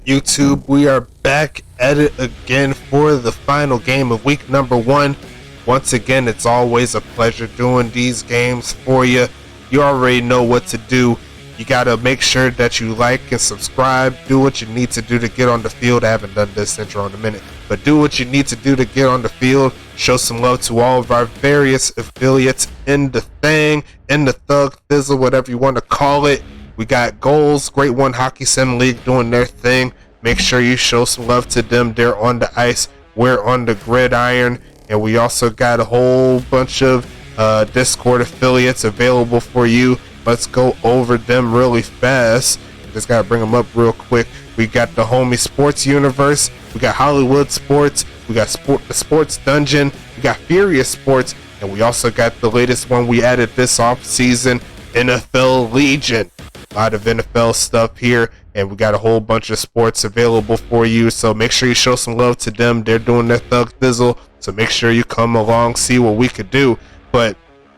YouTube, we are back at it again for the final game of week number 1. Once again, it's always a pleasure doing these games for you. You already know what to do. You gotta make sure that you like and subscribe. Do what you need to do to get on the field. I haven't done this intro in a minute, but do what you need to do to get on the field. Show some love to all of our various affiliates in the Thug Thizzle, whatever you want to call it. We got Goals, Great One Hockey Sim League doing their thing. Make sure you show some love to them. They're on the ice, we're on the gridiron, and we also got a whole bunch of Discord affiliates available for you. Let's go over them really fast. Just gotta bring them up real quick. We got the Homie Sports Universe, we got Hollywood Sports, we got the Sports Dungeon, we got Furious Sports, and we also got the latest one we added this off season, NFL Legion. A lot of NFL stuff here, and we got a whole bunch of sports available for you, so make sure you show some love to them. They're doing their Thug Thizzle, so make sure you come along, see what we could do. But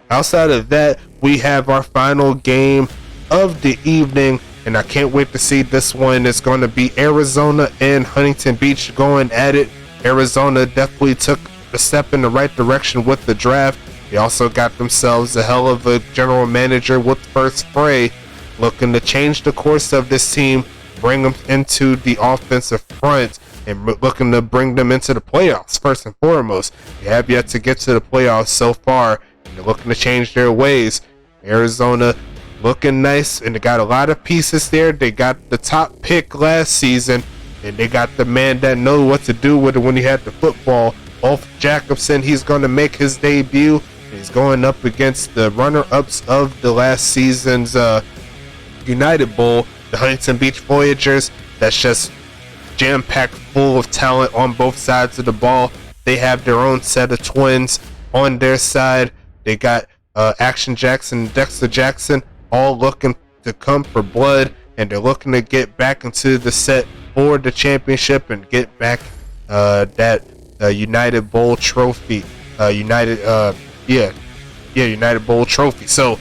outside of that, we have our final game of the evening, and I can't wait to see this one. It's going to be Arizona and Huntington Beach going at it. Arizona definitely took a step in the right direction with the draft. They also got themselves a hell of a general manager with First Spray, looking to change the course of this team, bring them into the offensive front, and looking to bring them into the playoffs first and foremost. They have yet to get to the playoffs so far, and they're looking to change their ways. Arizona looking nice, and they got a lot of pieces there. They got the top pick last season, and they got the man that knows what to do with it when he had the football. Ulf Jacobson, he's going to make his debut. He's going up against the runner-ups of the last season's United Bowl, the Huntington Beach Voyagers. That's just jam-packed full of talent on both sides of the ball. They have their own set of twins on their side. They got Action Jackson and Dexter Jackson all looking to come for blood, and they're looking to get back into the set for the championship and get back that United Bowl trophy. United Bowl trophy. So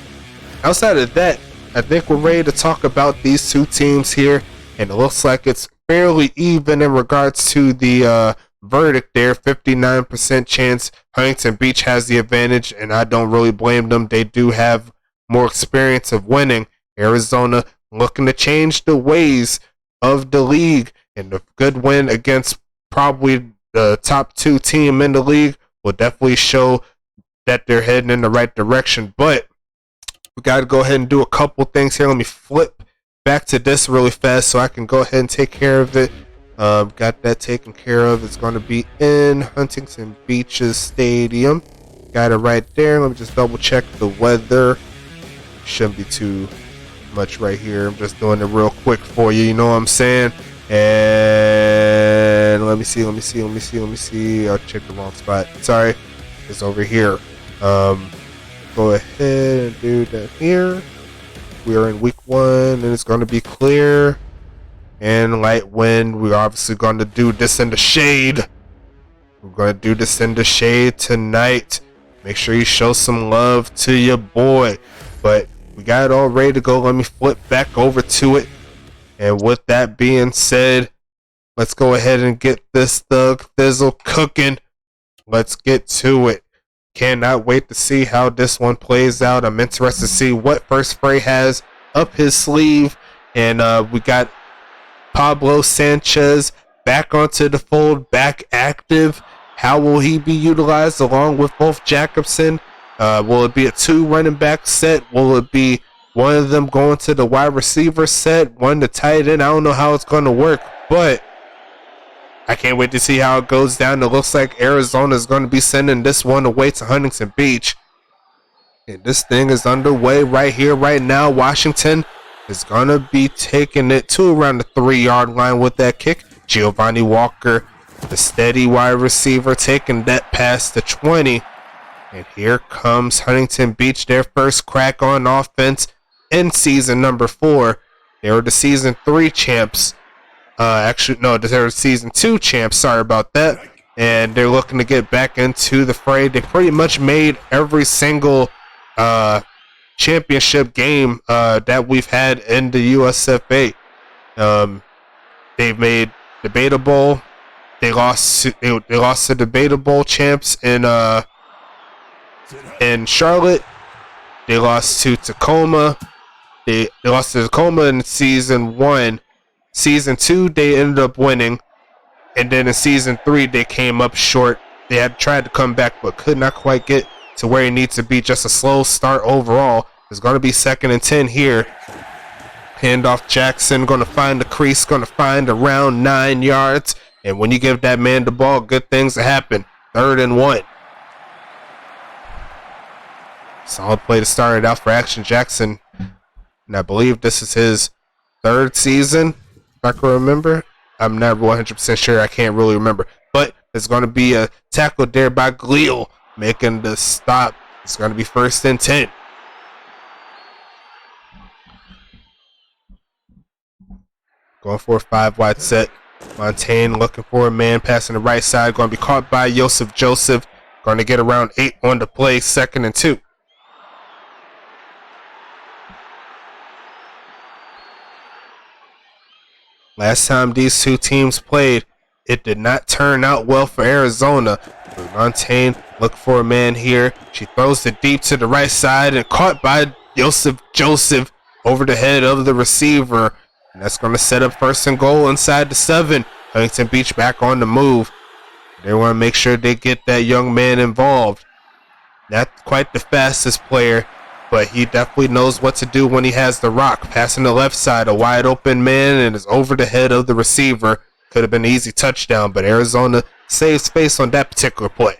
outside of that, I think we're ready to talk about these two teams here, and it looks like it's fairly even in regards to the verdict there. 59% chance Huntington Beach has the advantage, and I don't really blame them. They do have more experience of winning. Arizona looking to change the ways of the league, and a good win against probably the top 2 team in the league will definitely show that they're heading in the right direction. But we got to go ahead and do a couple things here. Let me flip back to this really fast so I can go ahead and take care of it. Got that taken care of. It's going to be in Huntington Beach's stadium. Got it right there. Let me just double check the weather. Shouldn't be too much right here. I'm just doing it real quick for you. You know what I'm saying? And let me see. I'll check the wrong spot. Sorry. It's over here. Go ahead and do that here. We are in week 1, and it's going to be clear and light wind. We're obviously going to do this in the shade. We're going to do this in the shade tonight. Make sure you show some love to your boy. But we got it all ready to go. Let me flip back over to it. And with that being said, let's go ahead and get this Thug Thizzle cooking. Let's get to it. Cannot wait to see how this one plays out. I'm interested to see what First Spray has up his sleeve. And we got Pablo Sanchez back onto the fold, back active. How will he be utilized along with Ulf Jacobson? Will it be a 2 running back set? Will it be one of them going to the wide receiver set, one to tight end? I don't know how it's going to work, but I can't wait to see how it goes down. It looks like Arizona is going to be sending this one away to Huntington Beach. And this thing is underway right here, right now. Washington is going to be taking it to around the 3-yard line with that kick. Giovanni Walker, the steady wide receiver, taking that past the 20. And here comes Huntington Beach, their first crack on offense in season number 4. They were the season 3 champs. Actually, no, they're season 2 champs. Sorry about that. And they're looking to get back into the fray. They pretty much made every single championship game that we've had in the USFA. They've made debatable. They lost to debatable champs in Charlotte. They lost to Tacoma. They lost to Tacoma in season 1. Season 2, they ended up winning. And then in season 3, they came up short. They had tried to come back, but could not quite get to where he needs to be. Just a slow start overall. It's going to be 2nd and 10 here. Handoff Jackson, going to find the crease, going to find around 9 yards. And when you give that man the ball, good things happen. 3rd and 1. Solid play to start it out for Action Jackson. And I believe this is his 3rd season, if I can remember. I'm not 100% sure. I can't really remember. But there's going to be a tackle there by Gleal, making the stop. It's going to be 1st and 10. Going for a 5-wide set. Montaigne looking for a man passing the right side. Going to be caught by Joseph. Going to get around 8 on the play. 2nd and 2. Last time these two teams played, it did not turn out well for Arizona. But Montaigne looking for a man here. She throws it deep to the right side and caught by Joseph over the head of the receiver. And that's going to set up 1st and goal inside the 7. Huntington Beach back on the move. They want to make sure they get that young man involved. Not quite the fastest player, but he definitely knows what to do when he has the rock. Passing the left side, a wide open man, and is over the head of the receiver. Could have been an easy touchdown, but Arizona saved space on that particular play.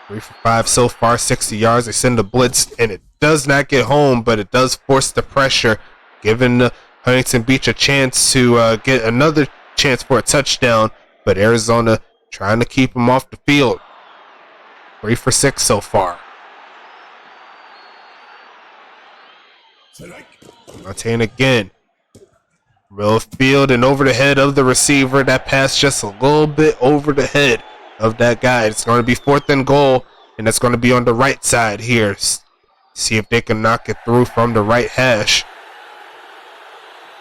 Three for 5 so far, 60 yards. They send the blitz, and it does not get home, but it does force the pressure, giving Huntington Beach a chance to get another chance for a touchdown. But Arizona trying to keep him off the field. 3 for 6 so far. Montaigne again. Middle field and over the head of the receiver. That pass just a little bit over the head of that guy. It's going to be 4th and goal, and it's going to be on the right side here. See if they can knock it through from the right hash.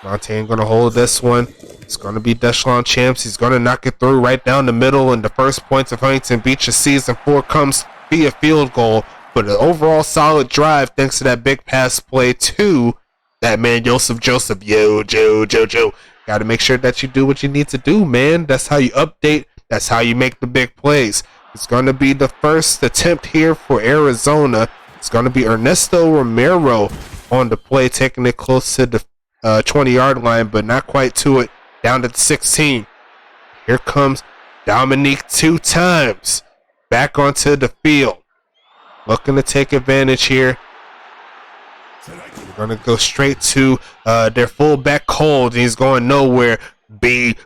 Montaigne going to hold this one. It's going to be Dechelon champs. He's going to knock it through right down the middle, and the first points of Huntington Beach of season 4 comes via field goal. But an overall solid drive thanks to that big pass play to that man Joseph. Joe. Got to make sure that you do what you need to do, man. That's how you update. That's how you make the big plays. It's going to be the first attempt here for Arizona. It's going to be Ernesto Romero on the play, taking it close to the 20-yard line, but not quite to it, down to the 16. Here comes Dominique 2 times back onto the field. Looking to take advantage here. We're going to go straight to their fullback Cold. He's going nowhere. B,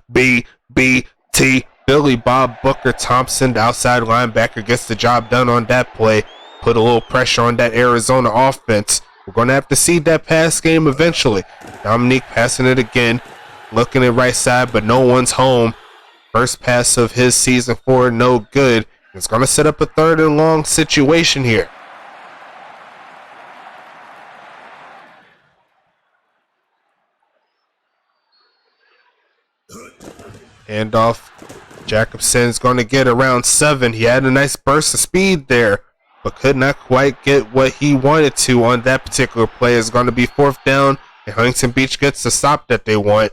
T. Billy Bob Booker Thompson, the outside linebacker, gets the job done on that play. Put a little pressure on that Arizona offense. We're going to have to see that pass game eventually. Dominique passing it again. Looking at right side, but no one's home. First pass of his season 4, no good. It's going to set up a 3rd and long situation here. Handoff. Jacobson's going to get around 7. He had a nice burst of speed there, but could not quite get what he wanted to on that particular play. It's going to be 4th down, and Huntington Beach gets the stop that they want.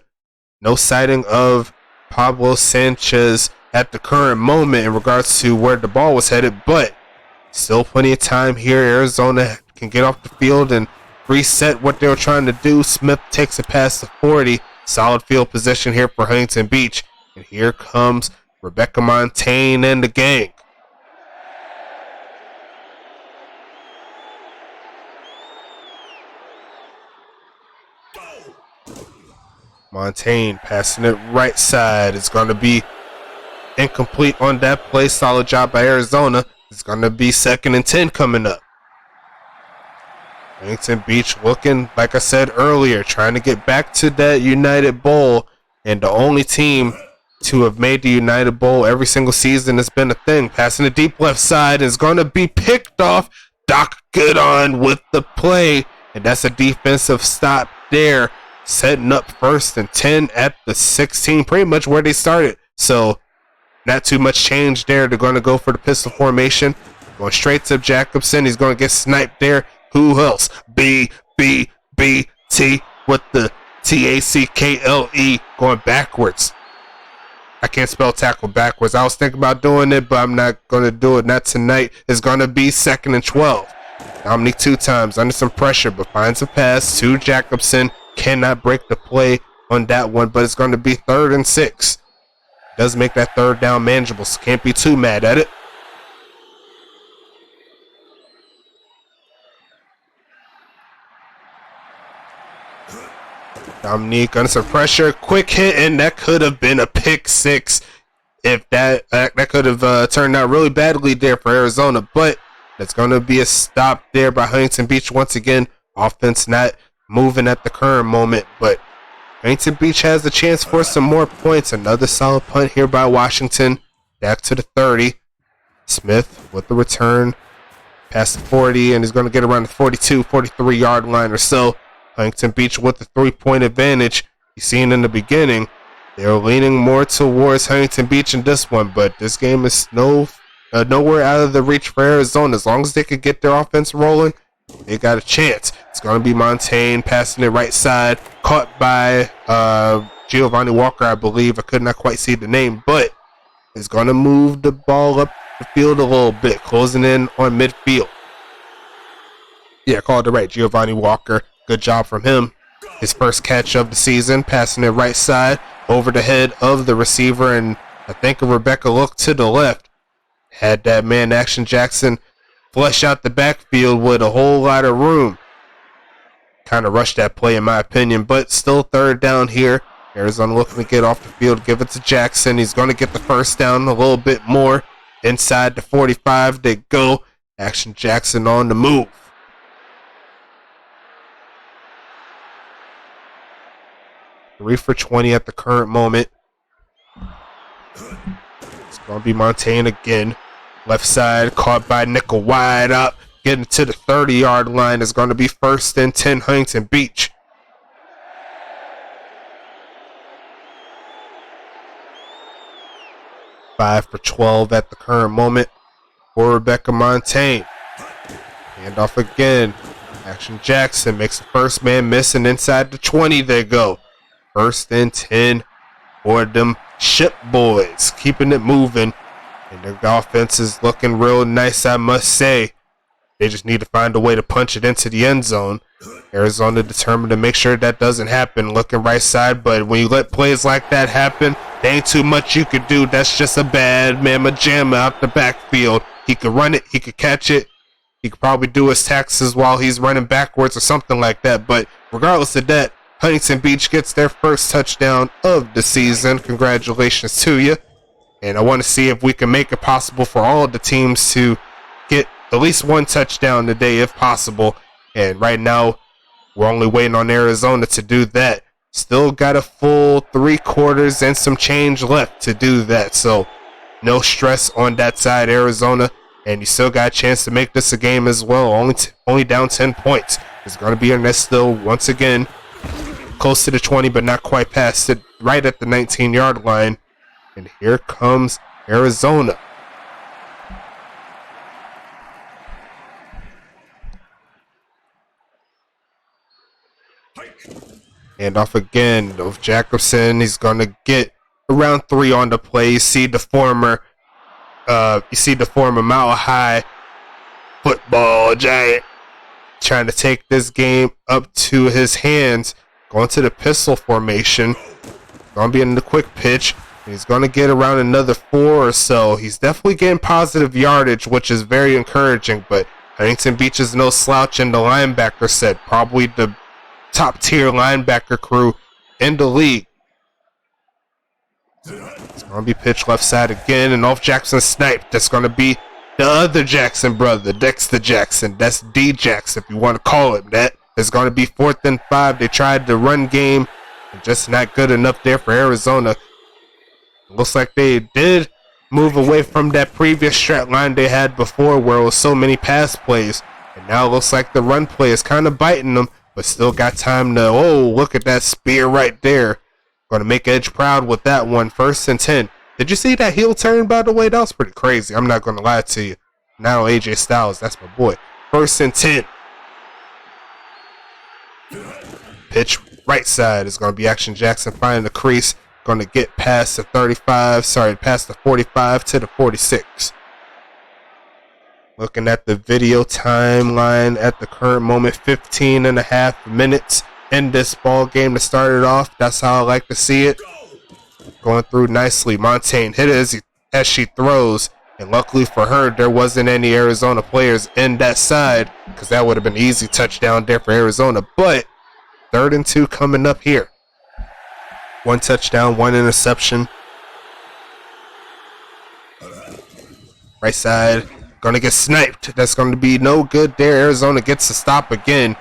No sighting of Pablo Sanchez at the current moment in regards to where the ball was headed, but still plenty of time here. Arizona can get off the field and reset what they were trying to do. Smith takes it past the 40. Solid field position here for Huntington Beach. And here comes Rebecca Montaigne and the gang. Montaigne passing it right side. It's going to be incomplete on that play. Solid job by Arizona. It's going to be 2nd and 10 coming up. Huntington Beach looking, like I said earlier, trying to get back to that United Bowl. And the only team to have made the United Bowl every single season has been a thing. Passing the deep left side is going to be picked off. Doc Goodon with the play, and that's a defensive stop there, setting up 1st and 10 at the 16, pretty much where they started. So not too much change there. They're going to go for the pistol formation, going straight to Jacobson. He's going to get sniped there. Who else? B T with the TACKLE, going backwards. I can't spell tackle backwards. I was thinking about doing it, but I'm not going to do it. Not tonight. It's going to be 2nd and 12. Dominique 2 times under some pressure, but finds a pass to Jacobson. Cannot break the play on that one, but it's going to be 3rd and 6. Does make that 3rd down manageable, so can't be too mad at it. Dominique under some pressure, quick hit, and that could have been a pick 6 if that could have turned out really badly there for Arizona, but that's going to be a stop there by Huntington Beach once again. Offense not moving at the current moment, but Huntington Beach has the chance for some more points. Another solid punt here by Washington, back to the 30. Smith with the return, past the 40, and he's going to get around the 42, 43-yard line or so. Huntington Beach with the 3-point advantage. You seen in the beginning, they're leaning more towards Huntington Beach in this one, but this game is nowhere out of the reach for Arizona. As long as they could get their offense rolling, they got a chance. It's going to be Montaigne passing it right side, caught by Giovanni Walker, I believe. I could not quite see the name, but it's going to move the ball up the field a little bit, closing in on midfield. Yeah, called it right, Giovanni Walker. Good job from him. His first catch of the season, passing it right side over the head of the receiver, and I think Rebecca looked to the left. Had that man Action Jackson flush out the backfield with a whole lot of room. Kind of rushed that play in my opinion, but still 3rd down here. Arizona looking to get off the field, give it to Jackson. He's going to get the 1st down a little bit more. Inside the 45 they go. Action Jackson on the move. Three for 20 at the current moment. It's going to be Montaigne again. Left side, caught by nickel, wide up. Getting to the 30-yard line is going to be 1st and 10 Huntington Beach. Five for 12 at the current moment for Rebecca Montaigne. Handoff again. Action Jackson makes the first man miss, and inside the 20 they go. 1st and 10 for them Ship Boys. Keeping it moving. And their offense is looking real nice, I must say. They just need to find a way to punch it into the end zone. Arizona determined to make sure that doesn't happen. Looking right side, but when you let plays like that happen, there ain't too much you could do. That's just a bad mamma jamma out the backfield. He could run it, he could catch it. He could probably do his taxes while he's running backwards or something like that. But regardless of that, Huntington Beach gets their first touchdown of the season. Congratulations to you. And I want to see if we can make it possible for all of the teams to get at least one touchdown today if possible. And right now, we're only waiting on Arizona to do that. Still got a full 3 quarters and some change left to do that. So no stress on that side, Arizona. And you still got a chance to make this a game as well. Only down 10 points. It's going to be in there still once again. Close to the 20, but not quite past it. Right at the 19-yard line. And here comes Arizona. And off again of Jacobson. He's going to get around 3 on the play. You see the former Mile High football giant trying to take this game up to his hands. Going to the pistol formation. Going to be in the quick pitch. He's going to get around another 4 or so. He's definitely getting positive yardage, which is very encouraging. But Huntington Beach is no slouch in the linebacker set. Probably the top-tier linebacker crew in the league. It's going to be pitched left side again. And off Jackson sniped. That's going to be the other Jackson brother, Dexter Jackson. That's D Jackson, if you want to call him that. It's going to be 4th and 5. They tried the run game. Just not good enough there for Arizona. Looks like they did move away from that previous strat line they had before where it was so many pass plays. Now it looks like the run play is kind of biting them, but still got time to, oh, look at that spear right there. Going to make Edge proud with that one. 1st and 10. Did you see that heel turn, by the way? That was pretty crazy. I'm not going to lie to you. Now AJ Styles, that's my boy. 1st and 10. Pitch right side is going to be Action Jackson finding the crease. Going to get past the 35, past the 45 to the 46. Looking at the video timeline at the current moment, 15 and a half minutes in this ball game to start it off. That's how I like to see it. Going through nicely. Montaigne hit it as she throws. And luckily for her, there wasn't any Arizona players in that side, because that would have been an easy touchdown there for Arizona. But 3rd and 2 coming up here. 1 touchdown, 1 interception. Right side. Going to get sniped. That's going to be no good there. Arizona gets the stop again.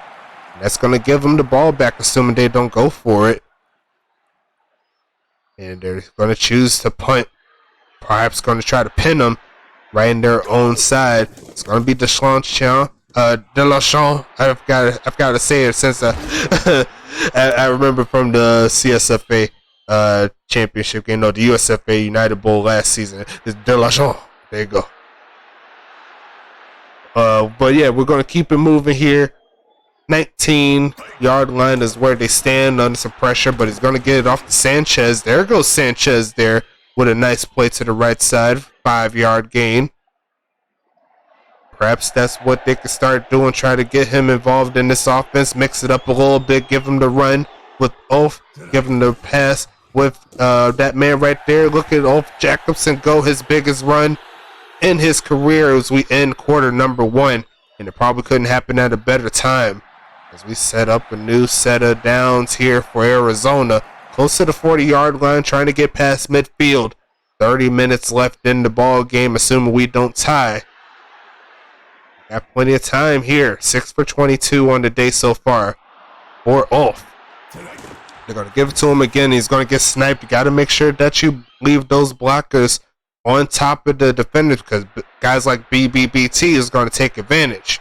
That's going to give them the ball back, assuming they don't go for it. And they're going to choose to punt. Perhaps going to try to pin them right in their own side. It's going to be Delachon. I've got to say it since I remember from the CSFA championship game, the USFA United Bowl last season. It's Delachon. There you go. But yeah, we're going to keep it moving here. 19-yard line is where they stand under some pressure, but he's going to get it off to Sanchez. There goes Sanchez there with a nice play to the right side. 5-yard gain. Perhaps that's what they could start doing, try to get him involved in this offense, mix it up a little bit, give him the run with Ulf, give him the pass with that man right there. Look at Ulf Jacobson go, his biggest run in his career as we end quarter number 1, and it probably couldn't happen at a better time as we set up a new set of downs here for Arizona, close to the 40-yard line, trying to get past midfield. 30 minutes left in the ball game, assuming we don't tie. Got plenty of time here. 6 for 22 on the day so far for Ulf. They're going to give it to him again. He's going to get sniped. You got to make sure that you leave those blockers on top of the defenders, because guys like BBBT is going to take advantage.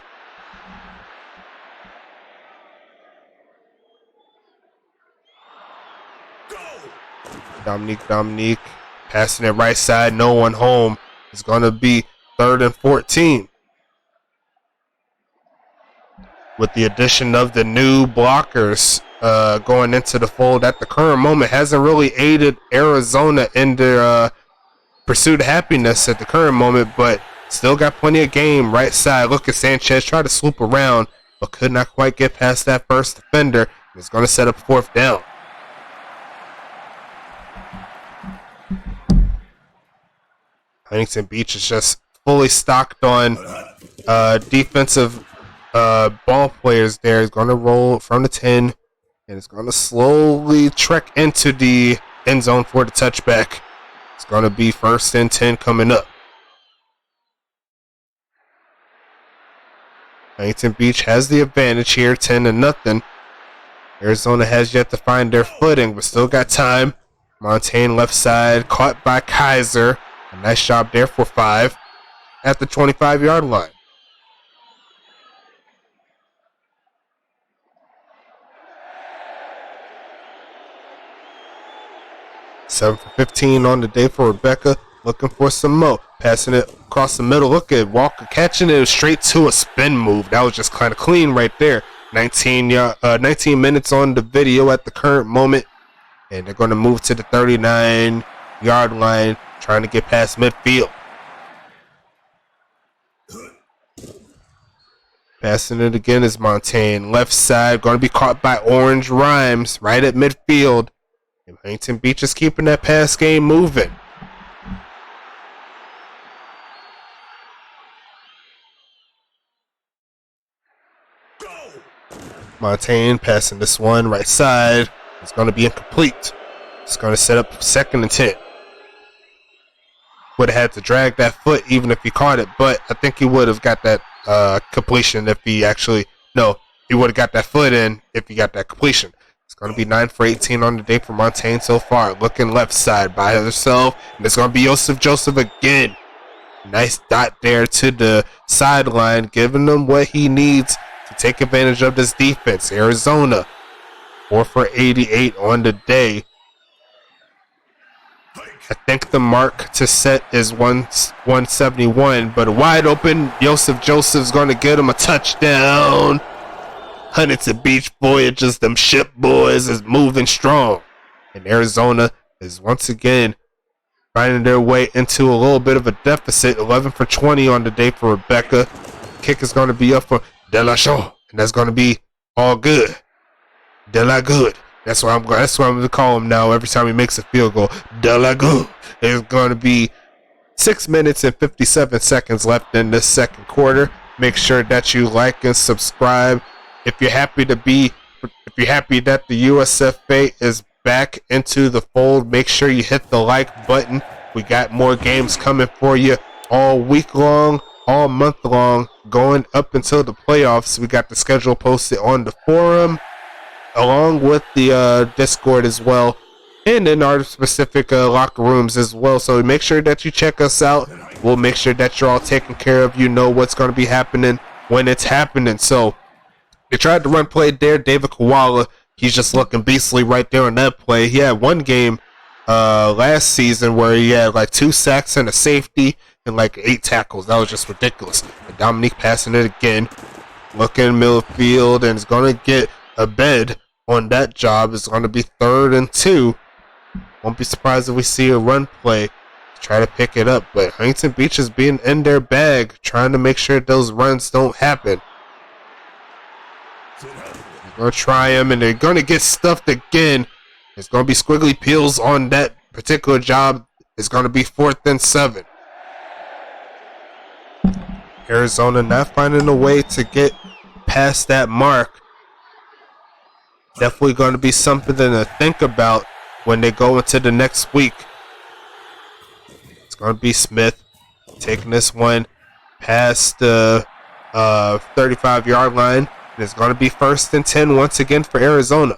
Dominique passing it right side. No one home. It's going to be 3rd and 14. With the addition of the new blockers going into the fold at the current moment, hasn't really aided Arizona in their pursuit of happiness at the current moment, but still got plenty of game right side. Look at Sanchez try to swoop around, but could not quite get past that first defender. It's going to set up 4th down. Huntington Beach is just fully stocked on defensive ball players there. He's going to roll from the 10, and it's going to slowly trek into the end zone for the touchback. It's going to be 1st and 10 coming up. Huntington Beach has the advantage here, 10-0. Arizona has yet to find their footing, but still got time. Montaigne left side, caught by Kaiser. A nice job there for 5 at the 25-yard line. Seven for 15 on the day for Rebecca. Looking for some more. Passing it across the middle. Look at Walker catching it straight to a spin move. That was just kind of clean right there. 19 minutes on the video at the current moment. And they're going to move to the 39-yard line, trying to get past midfield. Passing it again is Montaigne. Left side, going to be caught by Orange Rhymes right at midfield. And Huntington Beach is keeping that pass game moving. Montaigne passing this one right side. It's going to be incomplete. It's going to set up 2nd and 10. Would have had to drag that foot even if he caught it, but I think he would have got that completion if he actually, no, he would have got that foot in if he got that completion. It's going to be 9 for 18 on the day for Montaigne so far. Looking left side by herself, and it's going to be Joseph again. Nice dot there to the sideline, giving him what he needs to take advantage of this defense. Arizona, 4 for 88 on the day. I think the mark to set is 171, but a wide open Joseph's going to get him a touchdown. Huntington Beach Voyagers, them ship boys, is moving strong. And Arizona is once again finding their way into a little bit of a deficit. 11 for 20 on the day for Rebecca. Kick is going to be up for De La Shaw, and that's going to be all good. De La Good. That's what I'm going to call him now every time he makes a field goal. De La Good. There's going to be 6 minutes and 57 seconds left in this second quarter. Make sure that you like and subscribe. If you're happy that the USFA is back into the fold, make sure you hit the like button. We got more games coming for you all week long, all month long, going up until the playoffs. We got the schedule posted on the forum, along with the Discord as well, and in our specific locker rooms as well. So make sure that you check us out. We'll make sure that you're all taken care of. You know what's going to be happening when it's happening. So they tried to run play there. David Koala, he's just looking beastly right there on that play. He had one game last season where he had like 2 sacks and a safety and like 8 tackles. That was just ridiculous. And Dominique passing it again, looking middle field, and is going to get a bed on that job. It's going to be 3rd and 2. Won't be surprised if we see a run play to try to pick it up. But Huntington Beach is being in their bag, trying to make sure those runs don't happen. They're going to try them, and they're going to get stuffed again. It's going to be squiggly peels on that particular job. It's going to be 4th and 7. Arizona not finding a way to get past that mark. Definitely going to be something to think about when they go into the next week. It's going to be Smith taking this one past the 35-yard line. And it's going to be 1st and 10 once again for Arizona.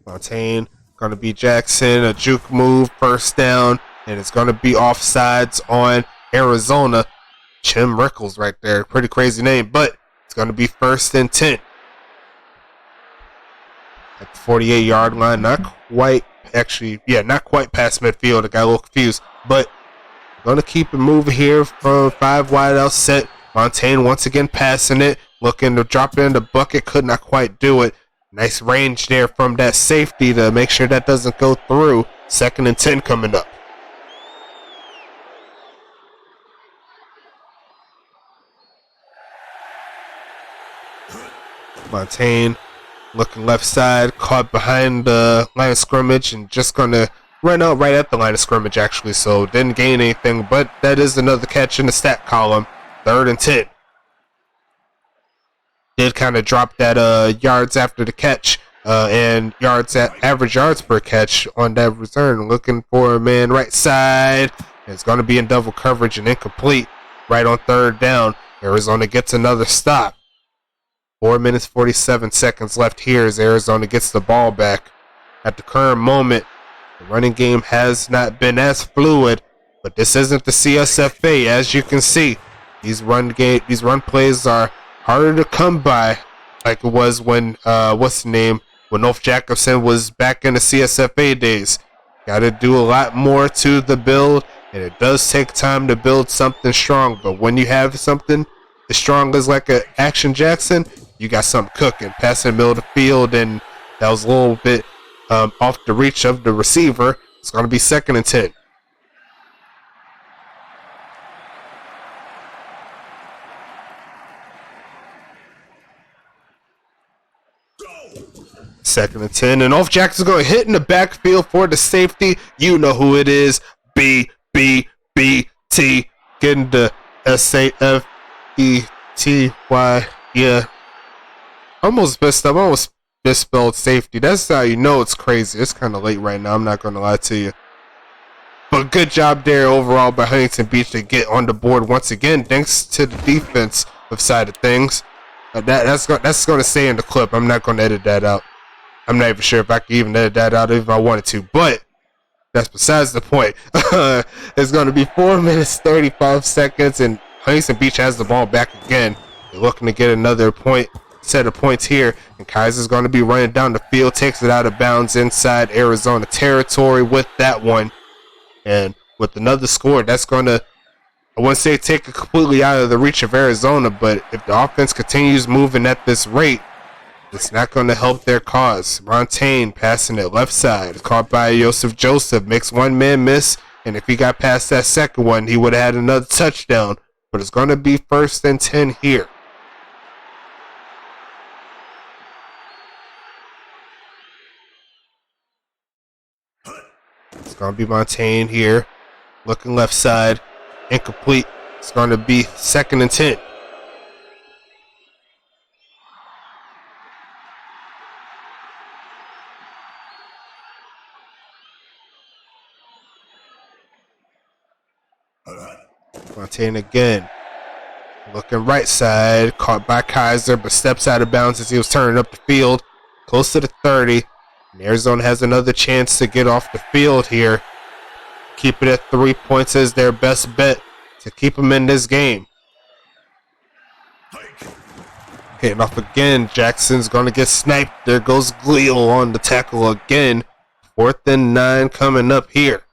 Fontaine, going to be Jackson, a juke move, 1st down, and it's going to be offsides on Arizona. Jim Rickles right there, pretty crazy name, but it's going to be 1st and 10. At the 48-yard line, not quite past midfield. I got a little confused, but going to keep it moving here from 5 wide out set. Fontaine once again passing it, looking to drop it in the bucket, could not quite do it. Nice range there from that safety to make sure that doesn't go through. 2nd and 10 coming up. Fontaine looking left side, caught behind the line of scrimmage, and just going to run out right at the line of scrimmage, actually. So didn't gain anything, but that is another catch in the stat column. 3rd and 10. Did kind of drop that yards after the catch and average yards per catch on that return. Looking for a man right side. It's going to be in double coverage and incomplete right on 3rd down. Arizona gets another stop. 4 minutes, 47 seconds left here as Arizona gets the ball back. At the current moment, the running game has not been as fluid, but this isn't the CSFA. As you can see, these run plays are harder to come by, like it was when when North Jacobson was back in the CSFA days. Got to do a lot more to the build, and it does take time to build something strong. But when you have something as strong as like a Action Jackson, you got something cooking. Passing the middle of the field, and that was a little bit off the reach of the receiver. It's going to be 2nd and 10. Second and 10, and off Jackson's going to hit in the backfield for the safety. You know who it is. BBBT. Getting the SAFETY. Yeah. Almost misspelled safety. That's how you know it's crazy. It's kind of late right now. I'm not going to lie to you. But good job there overall by Huntington Beach to get on the board once again, thanks to the defensive side of things. That's going to stay in the clip. I'm not going to edit that out. I'm not even sure if I can even edit that out if I wanted to, but that's besides the point. It's going to be 4 minutes, 35 seconds, and Huntington Beach has the ball back again. They're looking to get another set of points here, and Kaiser's going to be running down the field, takes it out of bounds inside Arizona territory with that one. And with another score, that's going to, I wouldn't say take it completely out of the reach of Arizona, but if the offense continues moving at this rate, it's not going to help their cause. Montaigne passing it left side. Caught by Joseph. Makes one man miss. And if he got past that second one, he would have had another touchdown. But it's going to be 1st and 10 here. It's going to be Montaigne here. Looking left side. Incomplete. It's going to be 2nd and 10. Montaigne again. Looking right side. Caught by Kaiser, but steps out of bounds as he was turning up the field. Close to the 30. And Arizona has another chance to get off the field here. Keep it at 3 points as their best bet to keep them in this game. Hitting off again. Jackson's going to get sniped. There goes Gleal on the tackle again. 4th and 9 coming up here.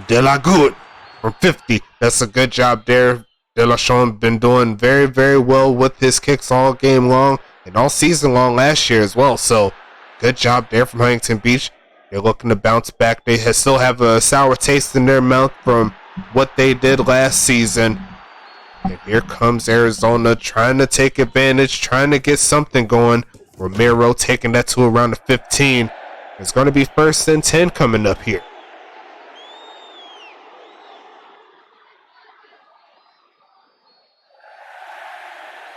De La Good from 50. That's a good job there. De La Chaux been doing very, very well with his kicks all game long and all season long last year as well. So good job there from Huntington Beach. They're looking to bounce back. They still have a sour taste in their mouth from what they did last season. And here comes Arizona trying to take advantage, trying to get something going. Romero taking that to around the 15. It's going to be 1st and 10 coming up here.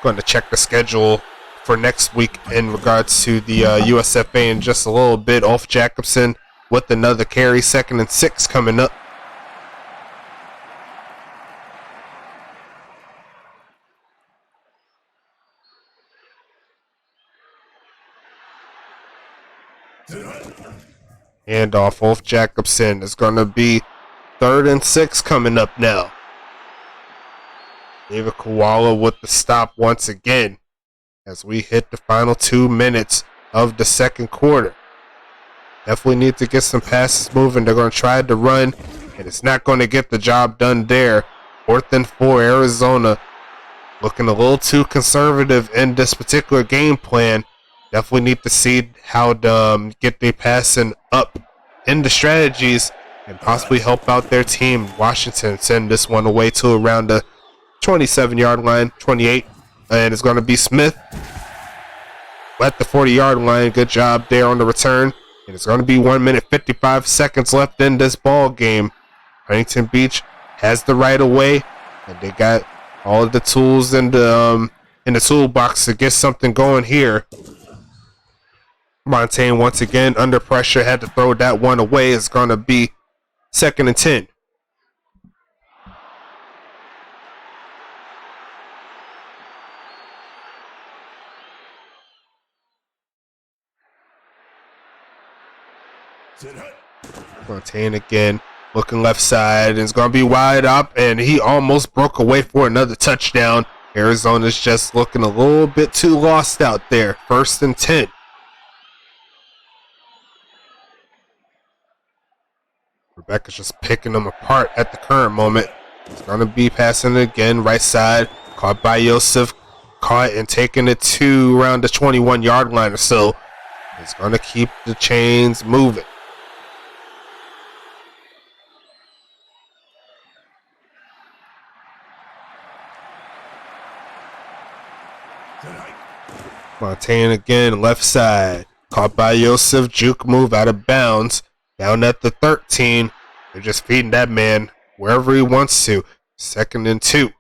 Going to check the schedule for next week in regards to the USFA in just a little bit. Off Jacobson with another carry. 2nd and 6 coming up. And off Jacobson. It's going to be 3rd and 6 coming up now. David Koala with the stop once again as we hit the final 2 minutes of the second quarter. Definitely need to get some passes moving. They're going to try to run, and it's not going to get the job done there. 4th and 4, Arizona looking a little too conservative in this particular game plan. Definitely need to see how to get their passing up in the strategies and possibly help out their team. Washington send this one away to around the 27-yard line, 28, and it's going to be Smith at the 40-yard line. Good job there on the return, and it's going to be 1 minute 55 seconds left in this ball game. Huntington Beach has the right of way, and they got all of the tools in the toolbox to get something going here. Montaigne once again under pressure, had to throw that one away. It's going to be 2nd and 10. Montaigne again, looking left side, and it's going to be wide up, and he almost broke away for another touchdown. Arizona's just looking a little bit too lost out there. 1st and 10. Rebecca's just picking them apart at the current moment. It's going to be passing again, right side, caught by Joseph, caught and taking it to around the 21-yard line or so. It's going to keep the chains moving. Montaigne again, left side. Caught by Joseph. Juke move out of bounds. Down at the 13. They're just feeding that man wherever he wants to. 2nd and 2.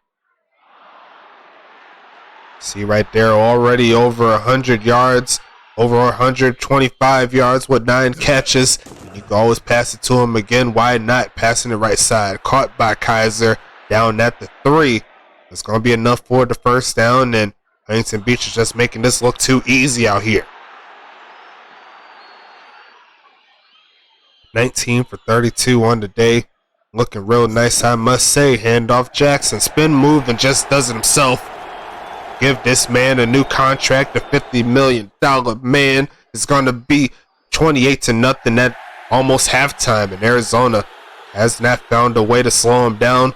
See right there, already over 100 yards. Over 125 yards with 9 catches. You can always pass it to him again. Why not? Passing it right side. Caught by Kaiser down at the 3. It's going to be enough for the first down, and Huntington Beach is just making this look too easy out here. 19 for 32 on the day. Looking real nice, I must say. Handoff Jackson. Spin move and just does it himself. Give this man a new contract. A $50 million man. It's going to be 28-0 at almost halftime. And Arizona has not found a way to slow him down.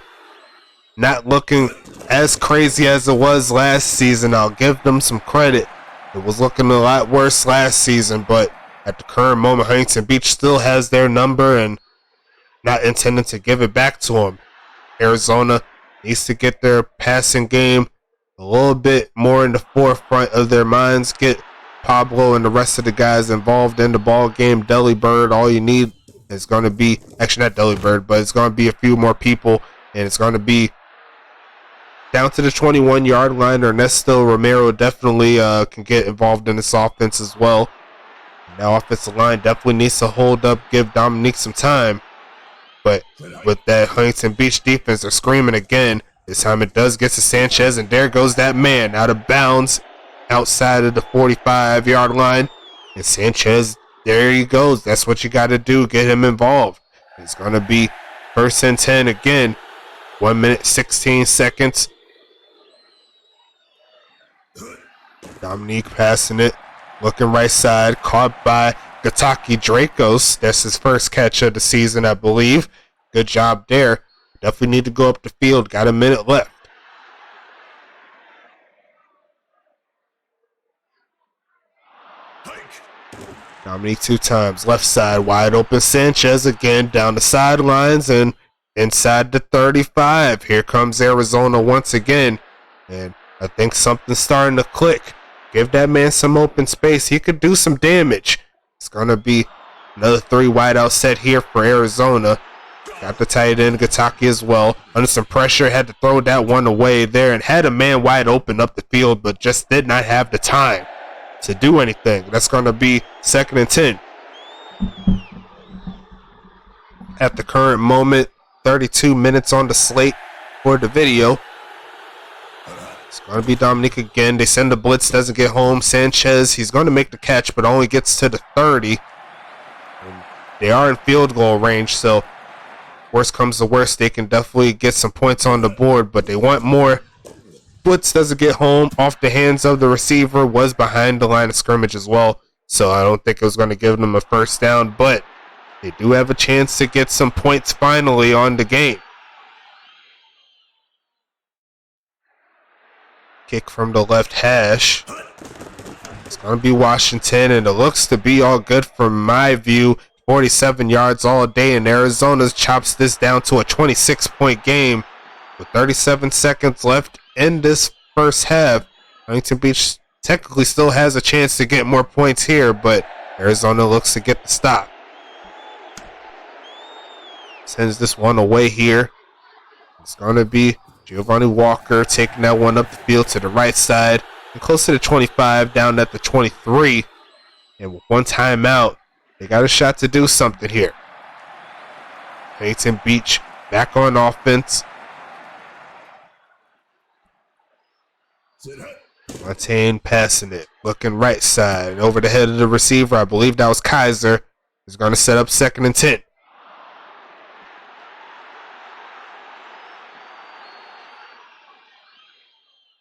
Not looking as crazy as it was last season. I'll give them some credit. It was looking a lot worse last season, but at the current moment, Huntington Beach still has their number and not intending to give it back to them. Arizona needs to get their passing game a little bit more in the forefront of their minds. Get Pablo and the rest of the guys involved in the ball game. Deli Bird, all you need is going to be, actually not Deli Bird, but it's going to be a few more people, and it's going to be down to the 21-yard line. Ernesto Romero definitely can get involved in this offense as well. Now offensive line definitely needs to hold up, give Dominique some time. But with that Huntington Beach defense, they're screaming again. This time it does get to Sanchez, and there goes that man out of bounds outside of the 45-yard line. And Sanchez, there he goes. That's what you got to do, get him involved. It's going to be 1st and 10 again. 1 minute, 16 seconds. Dominique passing it. Looking right side, caught by Gataki Dracos. That's his first catch of the season, I believe. Good job there. Definitely need to go up the field. Got a minute left. Dominique 2 times. Left side, wide open. Sanchez again down the sidelines and inside the 35. Here comes Arizona once again. And I think something's starting to click. Give that man some open space. He could do some damage. It's going to be another 3 wideout set here for Arizona. Got the tight end, Gataki, as well. Under some pressure, had to throw that one away there and had a man wide open up the field, but just did not have the time to do anything. That's going to be 2nd and 10. At the current moment, 32 minutes on the slate for the video. It's going to be Dominique again. They send the blitz, doesn't get home. Sanchez, he's going to make the catch, but only gets to the 30. And they are in field goal range, so worst comes to worst, they can definitely get some points on the board, but they want more. Blitz doesn't get home. Off the hands of the receiver, was behind the line of scrimmage as well, so I don't think it was going to give them a first down, but they do have a chance to get some points finally on the game. Kick from the left hash. It's going to be Washington, and it looks to be all good from my view. 47 yards all day, and Arizona chops this down to a 26-point game with 37 seconds left in this first half. Huntington Beach technically still has a chance to get more points here, but Arizona looks to get the stop. Sends this one away here. It's going to be Giovanni Walker taking that one up the field to the right side and close to the 25, down at the 23. And with one timeout, they got a shot to do something here. Huntington Beach back on offense. Montaigne passing it, looking right side over the head of the receiver. I believe that was Kaiser. He's going to set up 2nd and 10.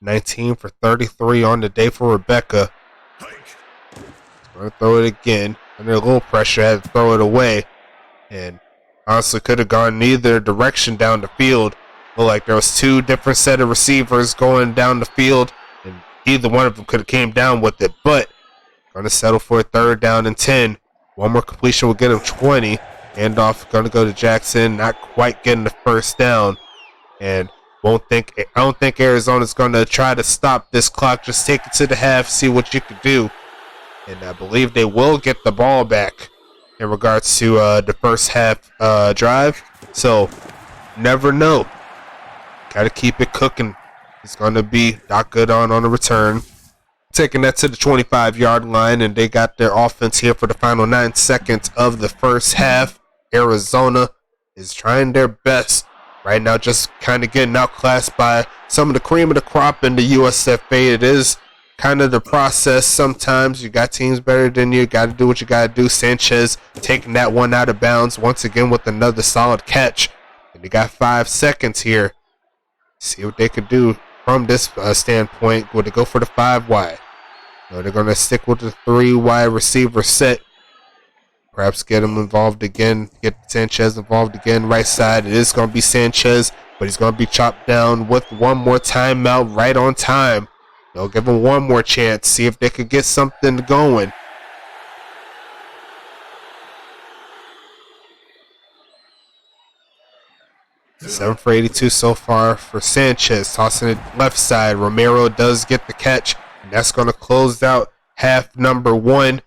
$19 for 33 on the day for Rebecca. Going to throw it again. Under a little pressure, had to throw it away. And honestly could have gone in either direction down the field. Looked like there was 2 different set of receivers going down the field, and either one of them could have came down with it. But going to settle for a 3rd down and 10. One more completion will get him 20. Handoff going to go to Jackson, not quite getting the first down. And I don't think Arizona's going to try to stop this clock. Just take it to the half, see what you can do. And I believe they will get the ball back in regards to the first half drive. So, never know. Got to keep it cooking. It's going to be Doc Goodon on the return. taking that to the 25-yard line, and they got their offense here for the final 9 seconds of the first half. Arizona is trying their best right now, just kind of getting outclassed by some of the cream of the crop in the USFA. It is kind of the process sometimes. You got teams better than you. Got to do what you got to do. Sanchez taking that one out of bounds once again with another solid catch. And they got 5 seconds here. See what they could do from this standpoint. Will they go for the 5 wide? No, they're going to stick with the 3 wide receiver set. Perhaps get him involved again. Get Sanchez involved again. Right side. It is going to be Sanchez, but he's going to be chopped down with one more timeout right on time. They'll give him one more chance. See if they could get something going. Seven for 82 so far for Sanchez. Tossing it left side. Romero does get the catch. And that's going to close out half number 1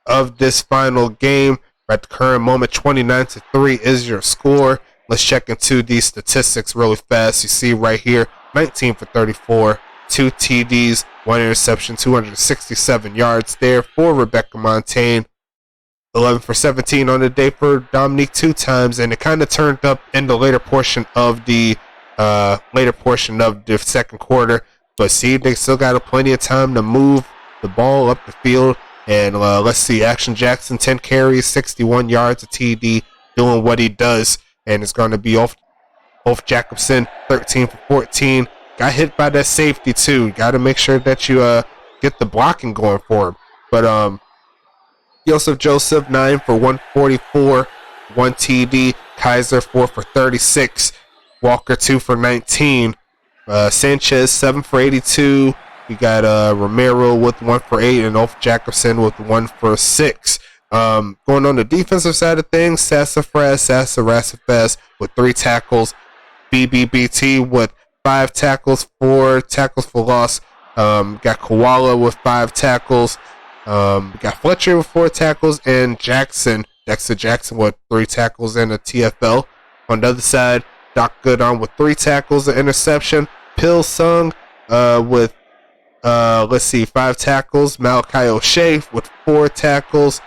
of this final game. At the current moment, 29-3 is your score. Let's check into these statistics really fast. You see right here, 19 for 34, 2 TDs, 1 interception, 267 yards there for Rebecca Montaigne. 11 for 17 on the day for Dominique 2 times, and it kind of turned up in the later portion of the second quarter. But see, they still got plenty of time to move the ball up the field. And let's see, Action Jackson, 10 carries, 61 yards, a TD, doing what he does. And it's going to be off Jacobson, 13 for 14. Got hit by that safety too. Got to make sure that you get the blocking going for him. But Joseph, 9 for 144, 1 TD. Kaiser, 4 for 36. Walker, 2 for 19. Sanchez, 7 for 82. We got Romero with 1 for 8 and Ulf Jacobson with 1 for 6. Going on the defensive side of things, Sassafras with 3 tackles. BBBT with 5 tackles, 4 tackles for loss. Got Koala with 5 tackles. We got Fletcher with 4 tackles, and Dexter Jackson with 3 tackles and a TFL. On the other side, Doc Goodon with 3 tackles, an interception. Pil Sung with 5 tackles. Malachi O'Shea with 4 tackles.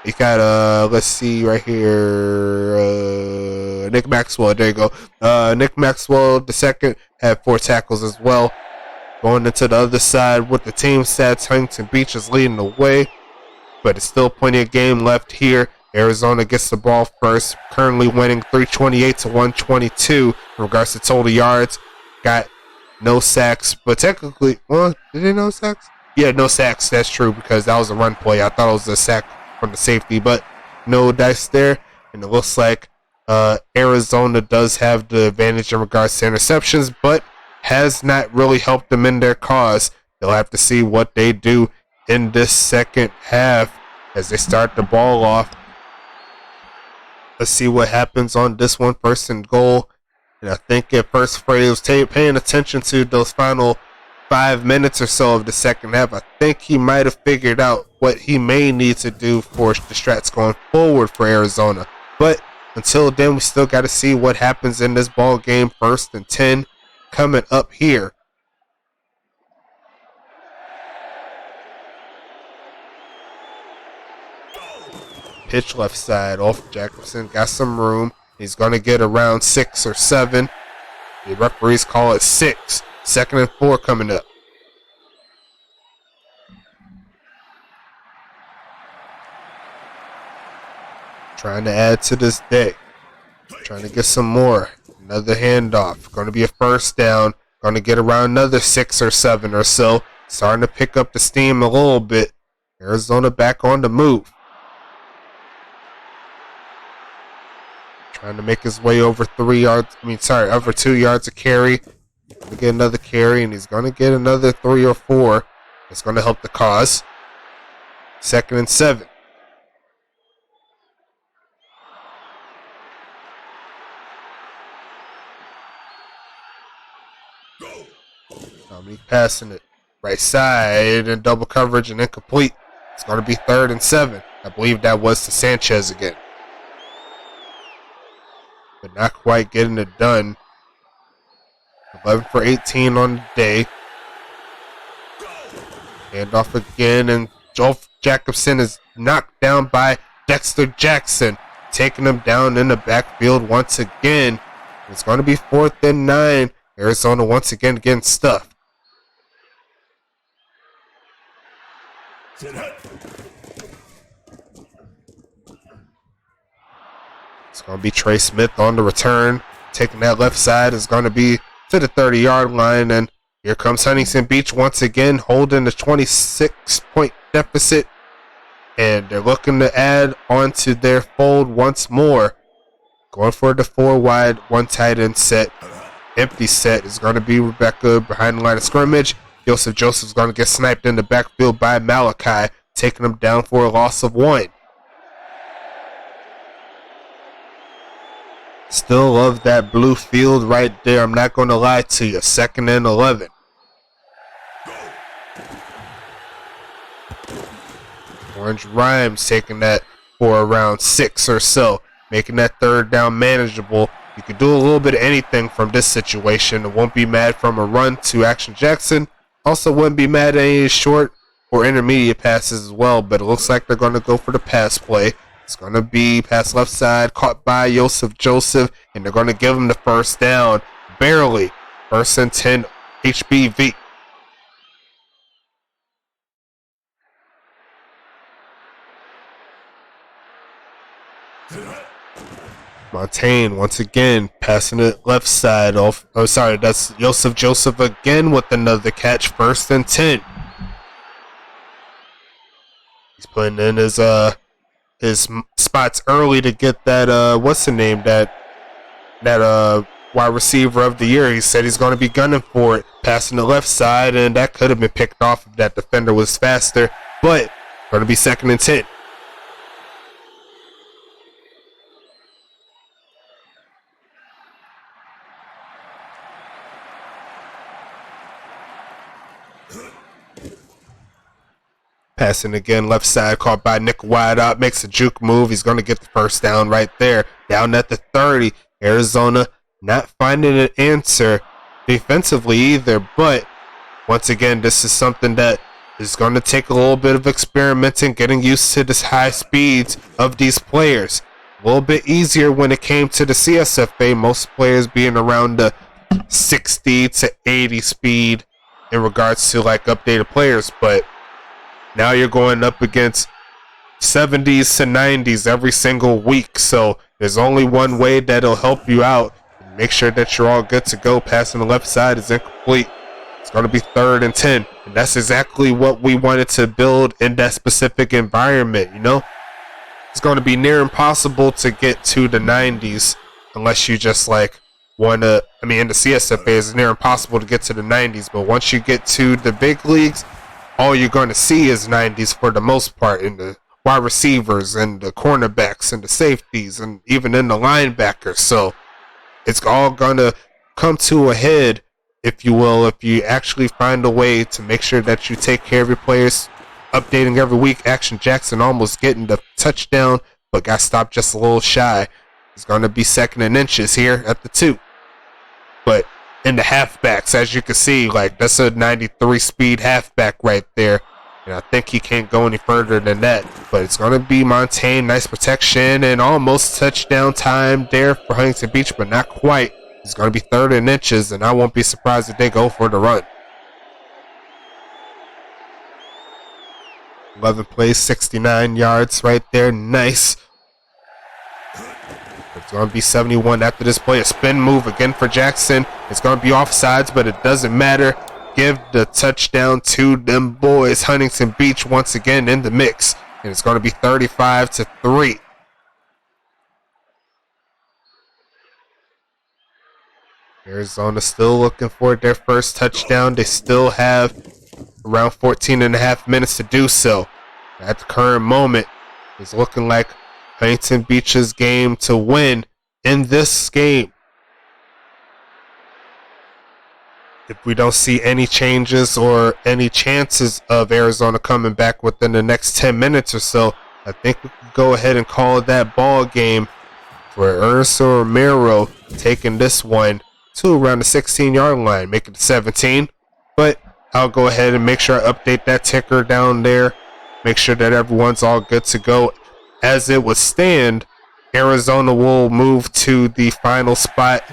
You got let's see right here, Nick Maxwell. There you go. Nick Maxwell the second had 4 tackles as well. Going into the other side with the team stats, Huntington Beach is leading the way, but it's still plenty of game left here. Arizona gets the ball first, currently winning 328-122 in regards to total yards. Got no sacks, but technically, well, did they no sacks? Yeah, no sacks. That's true, because that was a run play. I thought it was a sack from the safety, but no dice there. And it looks like Arizona does have the advantage in regards to interceptions, but has not really helped them in their cause. They'll have to see what they do in this second half as they start the ball off. Let's see what happens on this one. 1st and goal. And I think at first Freddie was paying attention to those final 5 minutes or so of the second half. I think he might have figured out what he may need to do for the strats going forward for Arizona. But until then, we still got to see what happens in this ball game. 1st and 10 coming up here. Pitch left side off Jacobson. Got some room. He's going to get around 6 or 7. The referees call it 6. 2nd and 4 coming up. Trying to add to this day. Trying to get some more. Another handoff. Going to be a 1st down. Going to get around another 6 or 7 or so. Starting to pick up the steam a little bit. Arizona back on the move. Trying to make his way over 2 yards of carry. Going to get another carry, and he's going to get another 3 or 4. It's going to help the cause. 2nd and 7. Dominique passing it right side and double coverage and incomplete. It's going to be 3rd and 7. I believe that was to Sanchez again. But not quite getting it done. 11 for 18 on the day. Hand off again, and Joel Jacobson is knocked down by Dexter Jackson, taking him down in the backfield once again. It's going to be 4th and 9. Arizona once again getting stuffed. It's going to be Trey Smith on the return. Taking that left side is going to be to the 30-yard line, and here comes Huntington Beach once again, holding the 26-point deficit, and they're looking to add onto their fold once more. Going for the 4-wide, 1 tight end set. Empty set is going to be Rebecca behind the line of scrimmage. Joseph's going to get sniped in the backfield by Malachi, taking him down for a loss of 1. Still love that blue field right there. I'm not going to lie to you. 2nd and 11. Orange Rhymes taking that for around 6 or so, making that 3rd down manageable. You can do a little bit of anything from this situation. It won't be mad from a run to Action Jackson. Also wouldn't be mad at any short or intermediate passes as well, but it looks like they're going to go for the pass play. It's going to be pass left side, caught by Joseph, and they're going to give him the 1st down. Barely. 1st and 10 HBV. Montaigne once again passing it left side off. Oh, sorry, that's Joseph again with another catch. 1st and 10. He's putting in his spots early to get that what's the name, that wide receiver of the year. He said he's going to be gunning for it, passing the left side, and that could have been picked off if that defender was faster, but going to be 2nd and 10. Passing again, left side, caught by Nick wide out, makes a juke move. He's going to get the 1st down right there. Down at the 30. Arizona not finding an answer defensively either, but once again, this is something that is going to take a little bit of experimenting, getting used to the high speeds of these players. A little bit easier when it came to the CSFA, most players being around the 60 to 80 speed in regards to like updated players, but now you're going up against 70s to 90s every single week. So there's only one way that'll help you out. Make sure that you're all good to go. Passing the left side is incomplete. It's going to be 3rd and 10. And that's exactly what we wanted to build in that specific environment, you know? It's going to be near impossible to get to the 90s unless you just like want to. I mean, in the CSFA, it's near impossible to get to the 90s. But once you get to the big leagues, all you're going to see is 90s for the most part in the wide receivers and the cornerbacks and the safeties and even in the linebackers. So it's all going to come to a head, if you will, if you actually find a way to make sure that you take care of your players. Updating every week. Action Jackson almost getting the touchdown, but got stopped just a little shy. It's going to be 2nd and inches here at the 2. But in the halfbacks, as you can see, like that's a 93 speed halfback right there, and I think he can't go any further than that. But it's going to be Montaigne, nice protection, and almost touchdown time there for Huntington Beach, but not quite. It's going to be 3rd and inches, and I won't be surprised if they go for the run. 11 plays, 69 yards right there, nice. It's going to be 71 after this play. A spin move again for Jackson. It's going to be offsides, but it doesn't matter. Give the touchdown to them boys. Huntington Beach once again in the mix. And it's going to be 35-3. Arizona still looking for their first touchdown. They still have around 14 and a half minutes to do so. At the current moment, it's looking like Huntington Beach's game to win in this game. If we don't see any changes or any chances of Arizona coming back within the next 10 minutes or so, I think we can go ahead and call that ball game for Ernesto Romero taking this one to around the 16-yard line, making it 17. But I'll go ahead and make sure I update that ticker down there. Make sure that everyone's all good to go. As it would stand, Arizona will move to the final spot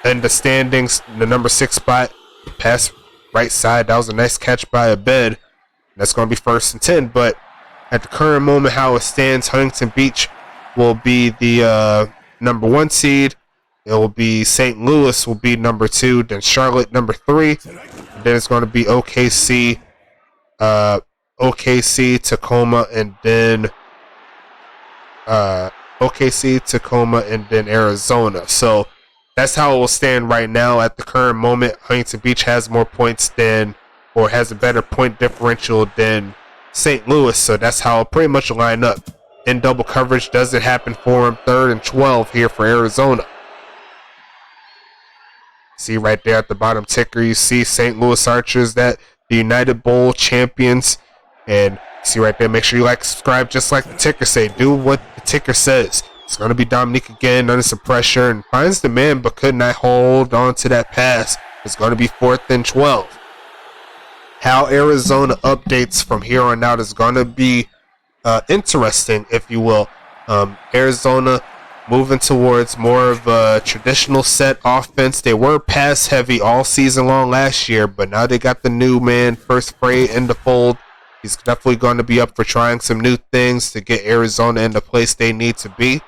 in the standings, the number 6 spot. Pass right side. That was a nice catch by Abed. That's going to be 1st and 10. But at the current moment, how it stands, Huntington Beach will be the number 1 seed. It will be St. Louis will be number 2. Then Charlotte number 3. And then it's going to be OKC, Tacoma, and then OKC, Tacoma, and then Arizona. So that's how it will stand right now at the current moment. Huntington Beach has more points than, or has a better point differential than St. Louis. So that's how it'll pretty much line up. In double coverage, does it happen for him? 3rd and 12 here for Arizona. See right there at the bottom ticker, you see St. Louis Archers, that the United Bowl champions. And see right there, make sure you like, subscribe, just like the ticker say. Do what the ticker says. It's going to be Dominique again under some pressure and finds the man, but could not hold on to that pass. It's going to be 4th and 12. How Arizona updates from here on out is going to be interesting, if you will. Arizona moving towards more of a traditional set offense. They were pass heavy all season long last year, but now they got the new man, First Frey, in the fold. He's definitely going to be up for trying some new things to get Arizona in the place they need to be.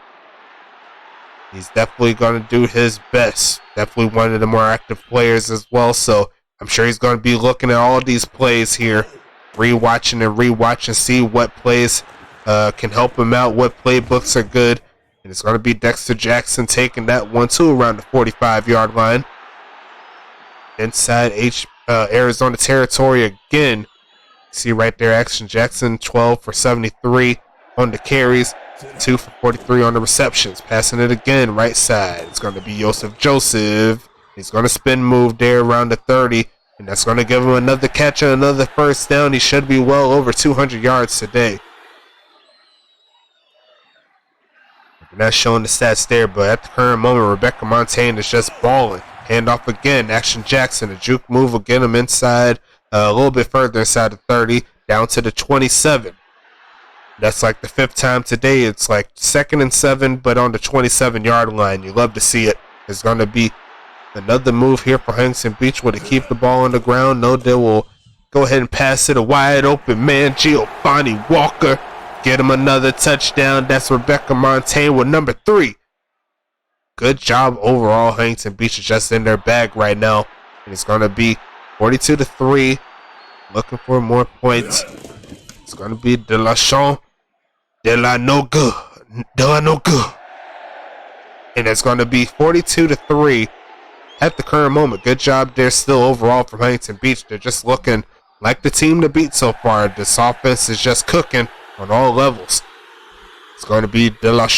He's definitely going to do his best. Definitely one of the more active players as well. So I'm sure he's going to be looking at all of these plays here, rewatching, see what plays can help him out, what playbooks are good. And it's going to be Dexter Jackson taking that one too around the 45-yard line. Inside Arizona territory again. See right there, Action Jackson, 12 for 73 on the carries, 2 for 43 on the receptions. Passing it again, right side. It's going to be Joseph. He's going to spin move there around the 30, and that's going to give him another catch and another first down. He should be well over 200 yards today. We're not showing the stats there, but at the current moment, Rebecca Montaigne is just balling. Handoff again, Action Jackson. A juke move will get him inside, a little bit further inside the 30, down to the 27. That's like the 5th time today. It's like 2nd and 7, but on the 27-yard line. You love to see it. It's going to be another move here for Huntington Beach. Will they keep the ball on the ground? No, they will go ahead and pass it a wide open man, Giovanni Walker. Get him another touchdown. That's Rebecca Montaigne with number 3. Good job overall. Huntington Beach is just in their bag right now. And it's going to be 42-3. Looking for more points. It's going to be De La No Good. And it's going to be 42-3 at the current moment. Good job there still overall from Huntington Beach. They're just looking like the team to beat so far. This offense is just cooking on all levels. It's going to be De La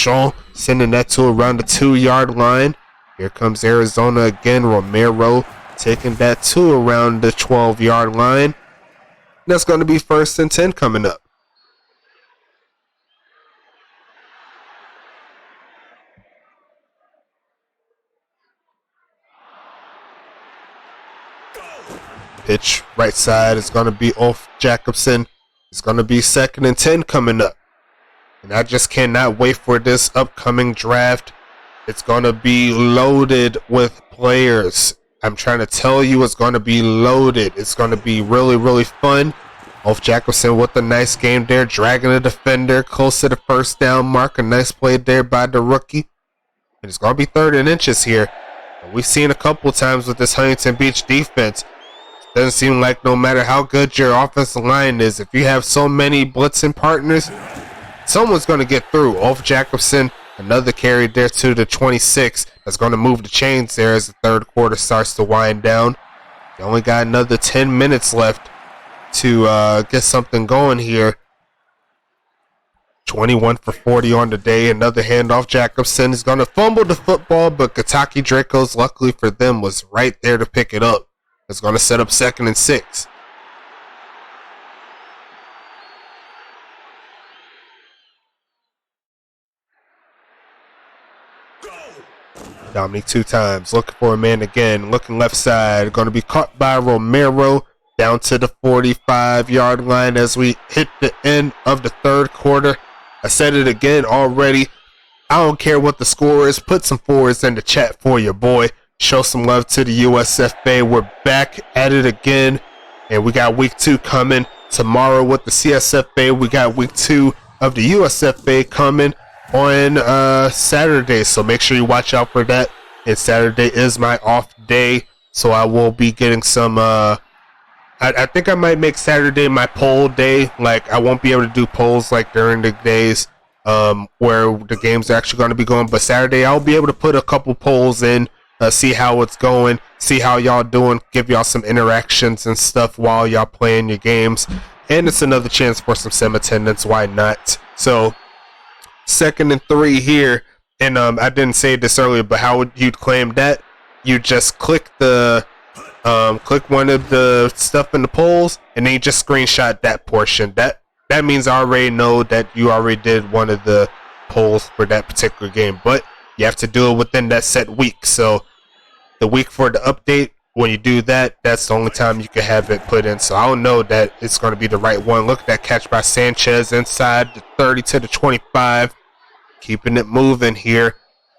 sending that to around the 2-yard line. Here comes Arizona again. Romero taking that to around the 12-yard line. That's going to be 1st and 10 coming up. Pitch right side is going to be off Jacobson. It's going to be 2nd and 10 coming up. And I just cannot wait for this upcoming draft. It's going to be loaded with players. I'm trying to tell you, it's going to be loaded. It's going to be really, really fun. Off Jacobson with a nice game there, dragging the defender close to the first down mark. A nice play there by the rookie. And it's going to be 3rd and inches here. And we've seen a couple times with this Huntington Beach defense. It doesn't seem like no matter how good your offensive line is, if you have so many blitzing partners, someone's going to get through. Off Jacobson, another carry there to the 26. That's going to move the chains there as the 3rd quarter starts to wind down. They only got another 10 minutes left to get something going here. 21 for 40 on the day. Another handoff. Jacobson is going to fumble the football, but Kentucky Dracos, luckily for them, was right there to pick it up. It's going to set up 2nd and 6. Dominique 2 times. Looking for a man again. Looking left side. Going to be caught by Romero. down to the 45-yard line as we hit the end of the third quarter. I said it again already. I don't care what the score is. Put some fours in the chat for your boy. Show some love to the USFA. We're back at it again. And we got week 2 coming tomorrow with the CSFA. We got week 2 of the USFA coming on Saturday. So make sure you watch out for that. And Saturday is my off day. So I will be getting some I think I might make Saturday my poll day. Like, I won't be able to do polls like during the days where the games are actually going to be going. But Saturday, I'll be able to put a couple polls in, see how it's going, see how y'all doing, give y'all some interactions and stuff while y'all playing your games. And it's another chance for some sim attendance. Why not? So, 2nd and 3 here. And I didn't say this earlier, but how would you claim that? You just click the... click one of the stuff in the polls, and then you just screenshot that portion. That means I already know that you already did one of the polls for that particular game, but you have to do it within that set week. So the week for the update, when you do that, that's the only time you can have it put in. So I don't know that it's going to be the right one. Look at that catch by Sanchez inside the 30 to the 25, keeping it moving here.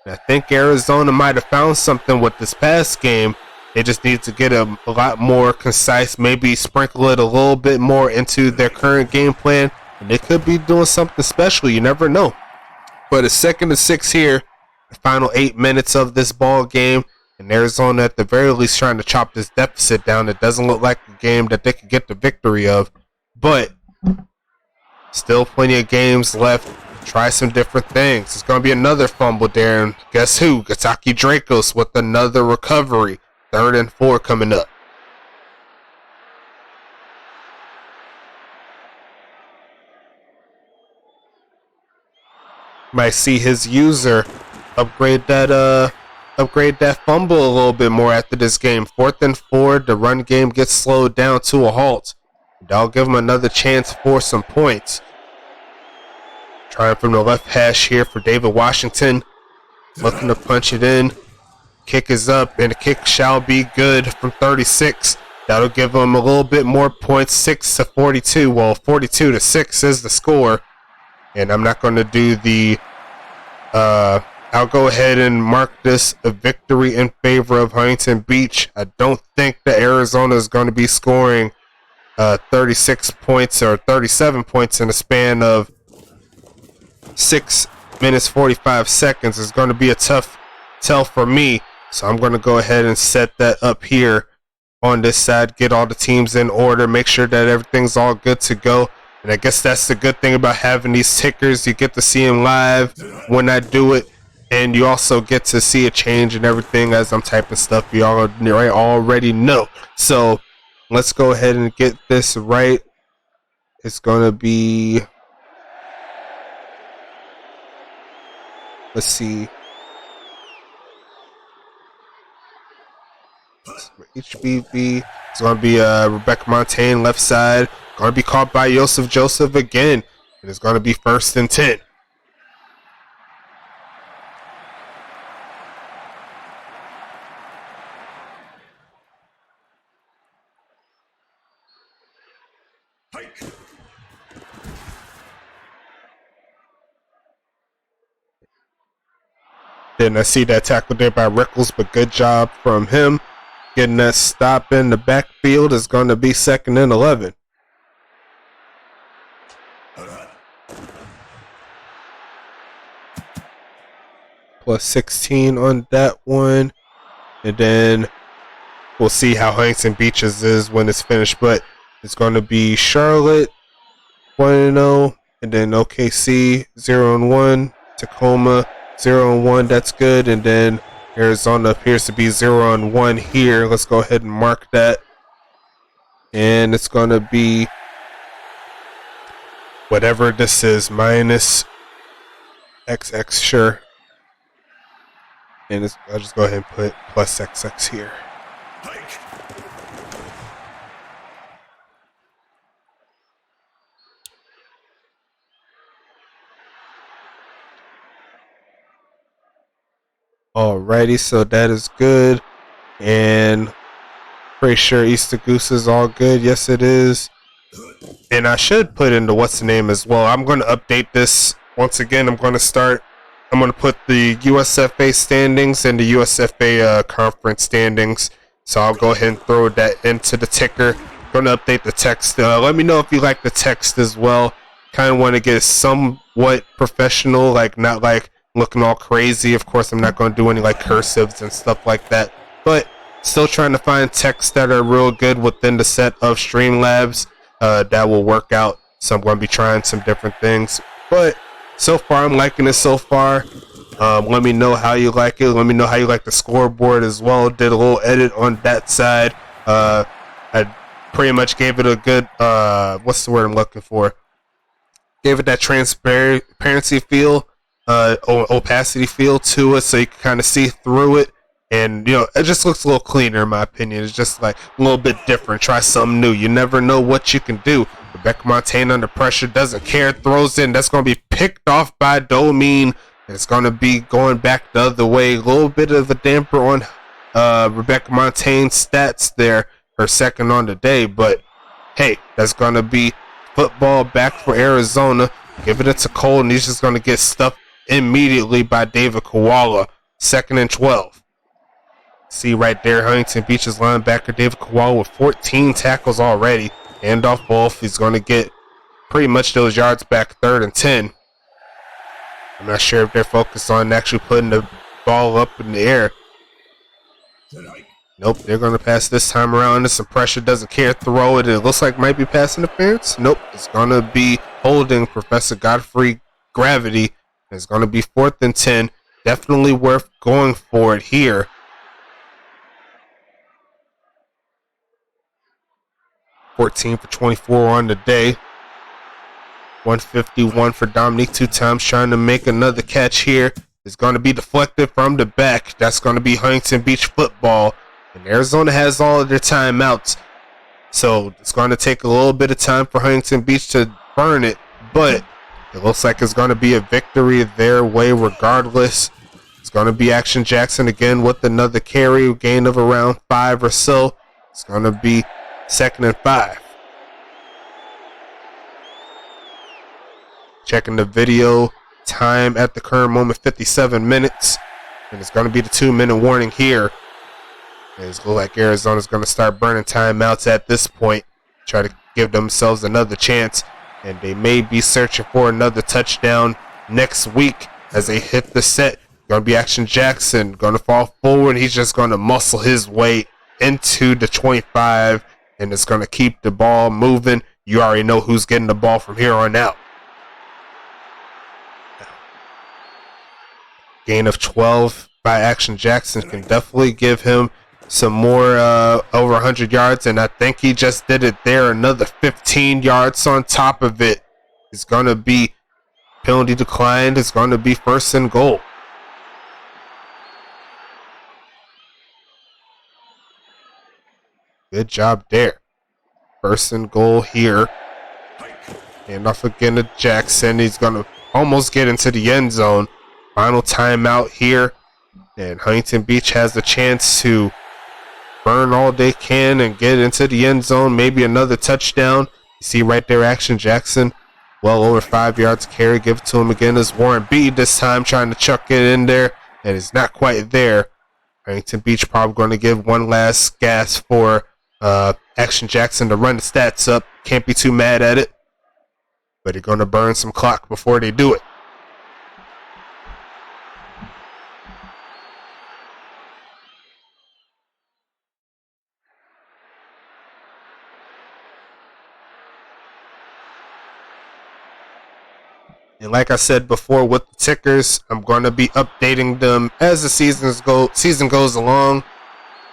And I think Arizona might have found something with this past game. They just need to get a lot more concise, maybe sprinkle it a little bit more into their current game plan, and they could be doing something special. You never know. But it's 2nd and 6 here, the final 8 minutes of this ball game, and Arizona at the very least trying to chop this deficit down. It doesn't look like a game that they could get the victory of, but still plenty of games left. Try some different things. It's going to be another fumble there, and guess who? Gataki Dracos with another recovery. 3rd and 4 coming up. Might see his user upgrade that fumble a little bit more after this game. 4th and 4, the run game gets slowed down to a halt. And I'll give him another chance for some points. Trying from the left hash here for David Washington. Looking to punch it in. Kick is up, and the kick shall be good from 36. That'll give them a little bit more points, 6 to 42. Well, 42 to 6 is the score. And I'm not going to do the... I'll go ahead and mark this a victory in favor of Huntington Beach. I don't think that Arizona is going to be scoring 36 points or 37 points in a span of 6 minutes 45 seconds. It's going to be a tough tell for me. So I'm going to go ahead and set that up here on this side, get all the teams in order, make sure that everything's all good to go. And I guess that's the good thing about having these tickers. You get to see them live when I do it, and you also get to see a change and everything as I'm typing stuff you already know. So let's go ahead and get this right. It's going to be... Let's see. HBV. It's going to be Rebecca Montaigne left side. Going to be caught by Joseph Joseph again. And it's going to be 1st and 10. Didn't I see that tackle there by Rickles, but good job from him. Getting that stop in the backfield. Is going to be 2nd and 11. Plus 16 on that one. And then we'll see how Huntington Beach's is when it's finished. But it's going to be Charlotte 1-0. And then OKC 0-1. Tacoma 0-1. That's good. And then Arizona appears to be 0-1 here. Let's go ahead and mark that. And it's going to be whatever this is, minus XX, sure. And I'll just go ahead and put plus XX here. Alrighty, so that is good. And Pretty sure Easter Goose is all good. Yes, it is. And I should put in the what's the name as well. I'm going to update this once again. I'm going to put the USFA standings and the USFA conference standings. So I'll go ahead and throw that into the ticker. Going to update the text. Let me know if you like the text as well. Kind of want to get it somewhat professional, like not like looking all crazy. Of course, I'm not going to do any like cursives and stuff like that. But still trying to find texts that are real good within the set of Streamlabs. That will work out. So I'm going to be trying some different things. But so far, I'm liking it so far. Let me know how you like it. Let me know how you like the scoreboard as well. Did a little edit on that side. I pretty much gave it a good, what's the word I'm looking for? Gave it that transparency feel, opacity feel to it, so you can kind of see through it. And, you know, it just looks a little cleaner in my opinion. It's just like a little bit different. Try something new. You never know what you can do. Rebecca Montaigne under pressure, doesn't care, throws in. That's going to be picked off by Domine. It's going to be going back the other way. A little bit of a damper on Rebecca Montaigne's stats there. Her second on the day. But, hey, that's going to be football back for Arizona. Giving it to Cole, and he's just going to get stuffed immediately by David Koala. 2nd and 12. See right there, Huntington Beach's linebacker David Koala with 14 tackles already. Hand off both. He's going to get pretty much those yards back. 3rd and 10. I'm not sure if they're focused on actually putting the ball up in the air. Nope, they're going to pass this time around. Under some pressure, doesn't care, throw it. It looks like might be pass interference. Nope, it's going to be holding Professor Godfrey Gravity. It's going to be 4th and 10. Definitely worth going for it here. 14 for 24 on the day. 151 for Dominique, 2 times trying to make another catch here. It's going to be deflected from the back. That's going to be Huntington Beach football. And Arizona has all of their timeouts. So it's going to take a little bit of time for Huntington Beach to burn it. But it looks like it's going to be a victory their way regardless. It's going to be Action Jackson again with another carry, gain of around 5 or so. It's going to be 2nd and 5. Checking the video time at the current moment, 57 minutes. And it's going to be the 2-minute warning here. It looks like Arizona's going to start burning timeouts at this point. Try to give themselves another chance. And they may be searching for another touchdown next week as they hit the set. Going to be Action Jackson. Going to fall forward. He's just going to muscle his way into the 25. And it's going to keep the ball moving. You already know who's getting the ball from here on out. Gain of 12 by Action Jackson can definitely give him some more over 100 yards. And I think he just did it there. Another 15 yards on top of it. It's going to be penalty declined. It's going to be 1st and goal. Good job there. 1st and goal here. And off again to Jackson. He's going to almost get into the end zone. Final timeout here. And Huntington Beach has the chance to burn all they can and get into the end zone. Maybe another touchdown. You see right there, Action Jackson. Well over 5 yards carry. Give it to him again as Warren B this time trying to chuck it in there. And it's not quite there. Huntington Beach probably going to give one last gas for Action Jackson to run the stats up. Can't be too mad at it. But they're going to burn some clock before they do it. And like I said before with the tickers, I'm going to be updating them as the season goes along.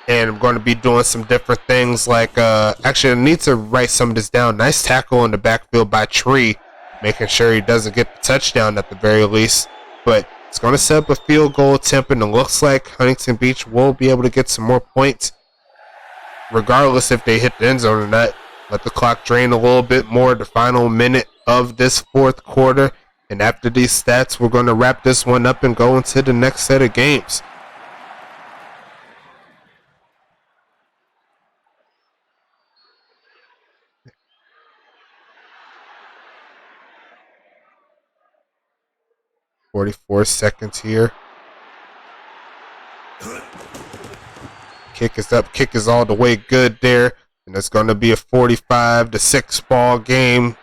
And I'm going to be doing some different things like, actually I need to write some of this down. Nice tackle in the backfield by Tree, making sure he doesn't get the touchdown at the very least. But it's going to set up a field goal attempt, and it looks like Huntington Beach will be able to get some more points, regardless if they hit the end zone or not. Let the clock drain a little bit more, the final minute of this 4th quarter. And after these stats, we're going to wrap this one up and go into the next set of games. 44 seconds here. Kick is up. Kick is all the way good there. And it's going to be a 45-6 ball game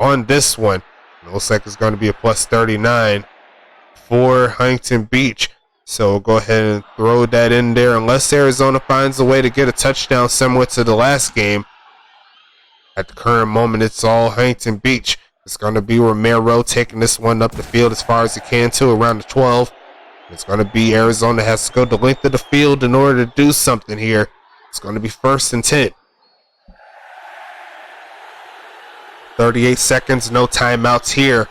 on this one. It looks like it's going to be a plus 39 for Huntington Beach. So go ahead and throw that in there. Unless Arizona finds a way to get a touchdown similar to the last game. At the current moment, it's all Huntington Beach. It's going to be Romero taking this one up the field as far as he can to around the 12. It's going to be Arizona has to go the length of the field in order to do something here. It's going to be 1st and 10. 38 seconds, no timeouts here.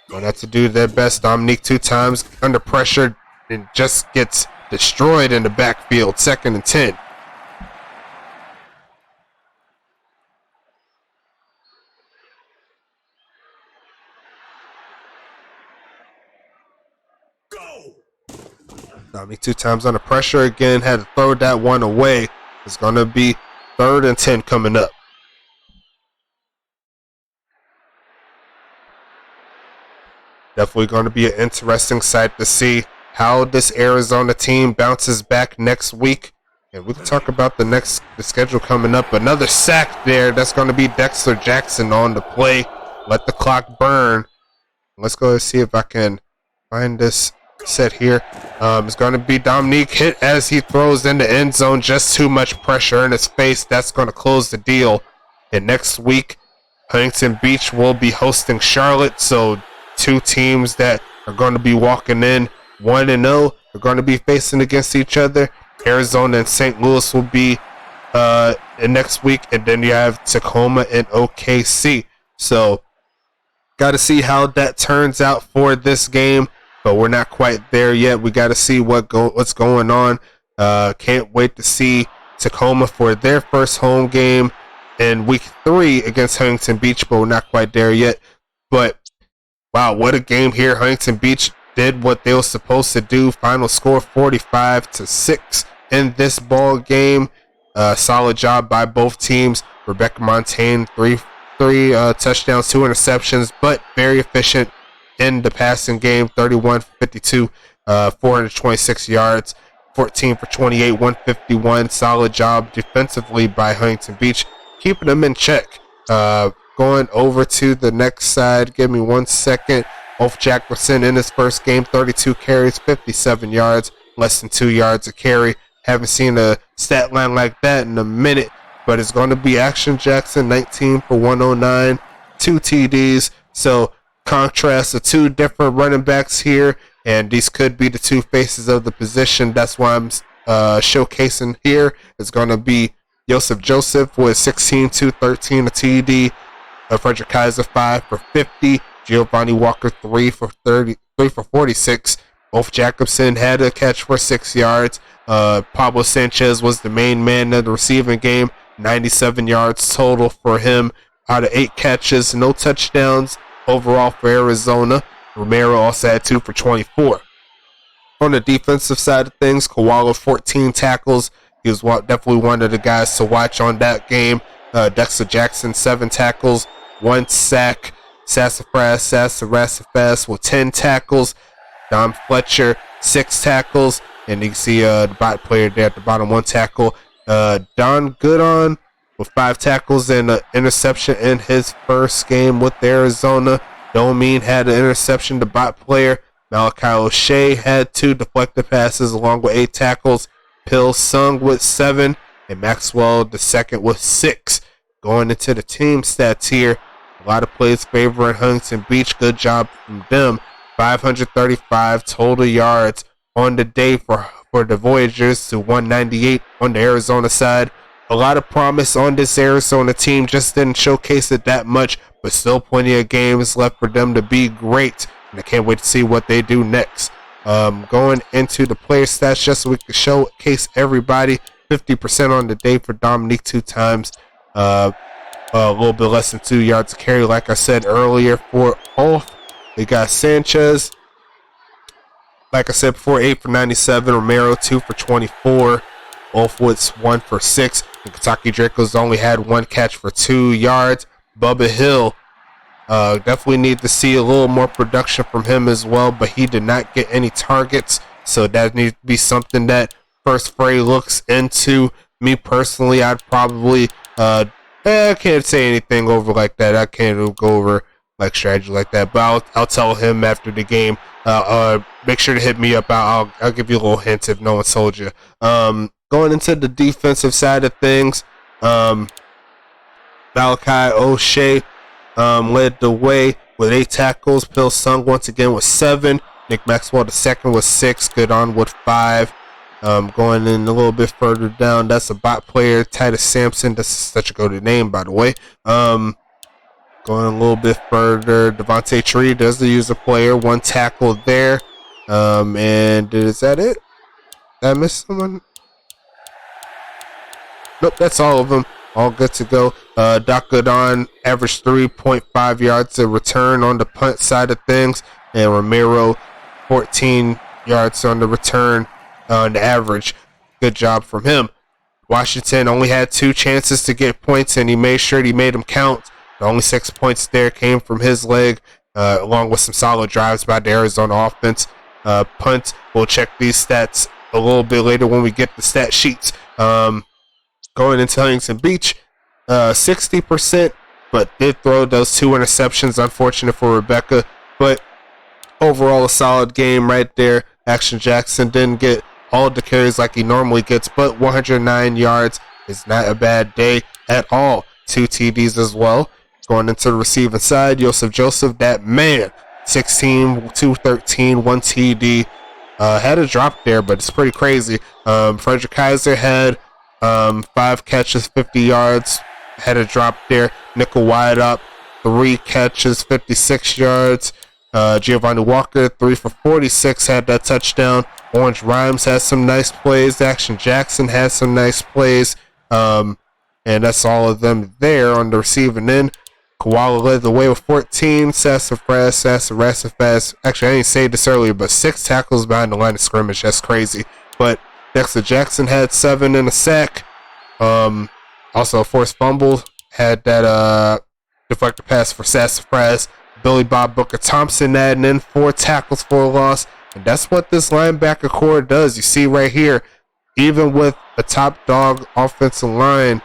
Going to have to do their best. Dominique 2 times under pressure and just gets destroyed in the backfield. 2nd and 10. Dominique 2 times under pressure again. Had to throw that one away. It's going to be 3rd and 10 coming up. Definitely going to be an interesting sight to see how this Arizona team bounces back next week. And we can talk about the schedule coming up. Another sack there. That's going to be Dexter Jackson on the play. Let the clock burn. Let's go and see if I can find this set here. It's going to be Dominique hit as he throws in the end zone. Just too much pressure in his face. That's going to close the deal. And next week, Huntington Beach will be hosting Charlotte. So 2 teams that are going to be walking in 1-0 are going to be facing against each other. Arizona and St. Louis will be next week. And then you have Tacoma and OKC. So got to see how that turns out for this game. But we're not quite there yet. We got to see what's going on. Can't wait to see Tacoma for their first home game in week 3 against Huntington Beach, but we're not quite there yet. But wow, what a game here. Huntington Beach did what they were supposed to do. Final score 45-6 in this ball game. Solid job by both teams. Rebecca Montaigne, three touchdowns, 2 interceptions, but very efficient in the passing game. 31-52, 426 yards, 14 for 28, 151. Solid job defensively by Huntington Beach, keeping them in check. Going over to the next side, give me 1 second. Ulf Jacobson in his first game, 32 carries, 57 yards, less than 2 yards a carry. Haven't seen a stat line like that in a minute, but it's going to be Action Jackson, 19 for 109, 2 TDs. So contrast the 2 different running backs here, and these could be the 2 faces of the position. That's why I'm showcasing here. It's going to be Joseph with 16, 213, a TD. Frederick Kaiser 5 for 50. Giovanni Walker 3 for 46. Ulf Jacobson had a catch for 6 yards. Pablo Sanchez was the main man in the receiving game. 97 yards total for him out of 8 catches. No touchdowns overall for Arizona. Romero also had 2 for 24. On the defensive side of things, Koala 14 tackles. He was definitely one of the guys to watch on that game. Dexter Jackson 7 tackles, 1 sack. Sassafras with 10 tackles. Don Fletcher 6 tackles. And you can see the bot player there at the bottom, 1 tackle. Don Goodon with 5 tackles and an interception in his first game with Arizona. Domine had an interception, the bot player. Malachi O'Shea had 2 deflected passes along with 8 tackles. Pill Sung with 7. And Maxwell the second with 6. Going into the team stats here, a lot of plays favoring Huntington Beach. Good job from them. 535 total yards on the day for the Voyagers to 198 on the Arizona side. A lot of promise on this Arizona team, just didn't showcase it that much, but still plenty of games left for them to be great. And I can't wait to see what they do next. Going into the player stats just so we can showcase everybody. 50% on the day for Dominique 2 times. A little bit less than 2 yards to carry, like I said earlier, for Ulf. We got Sanchez, like I said before, 8 for 97. Romero 2 for 24. Wolfwoods 1 for 6. And Kentucky Dracos only had 1 catch for 2 yards. Bubba Hill Definitely need to see a little more production from him as well, but he did not get any targets, so that needs to be something that First Fray looks into. Me personally, I'd probably I can't say anything over like that. I can't go over like strategy like that, but I'll tell him after the game. Make sure to hit me up. I'll give you a little hint if no one told you. Going into the defensive side of things, Malachi O'Shea led the way with 8 tackles. Pil Sung once again with 7. Nick Maxwell the second with 6. Good on with 5. Going in a little bit further down, that's a bot player, Titus Sampson. That's such a good name, by the way. Going a little bit further, Devontae Tree does the user player, 1 tackle there. And is that it? Did I miss someone? Nope, that's all of them. All good to go. Doc Godon averaged 3.5 yards a return on the punt side of things, and Romero 14 yards on the return on the average. Good job from him. Washington only had 2 chances to get points, and he made sure he made them count. The only 6 points there came from his leg, along with some solid drives by the Arizona offense. Punt, we'll check these stats a little bit later when we get the stat sheets. Going into Huntington Beach, 60%, but did throw those 2 interceptions. Unfortunate for Rebecca, but overall a solid game right there. Action Jackson didn't get all the carries like he normally gets, but 109 yards is not a bad day at all. 2 TDs as well. Going into the receiving side, Joseph, that man, 16, 213, 1 TD. Had a drop there, but it's pretty crazy. Frederick Kaiser had 5 catches, 50 yards. Had a drop there. Nickel wide up, 3 catches, 56 yards. Giovanni Walker, 3 for 46, had that touchdown. Orange Rhymes has some nice plays. Action Jackson has some nice plays. And that's all of them there on the receiving end. Koala led the way with 14. Sassafras. Actually, I didn't say this earlier, but 6 tackles behind the line of scrimmage. That's crazy. But Dexter Jackson had 7 in a sack. Also a forced fumble. Had that deflected pass for Sassafras. Billy Bob Booker Thompson adding in 4 tackles for a loss. And that's what this linebacker core does. You see right here, even with a top dog offensive line,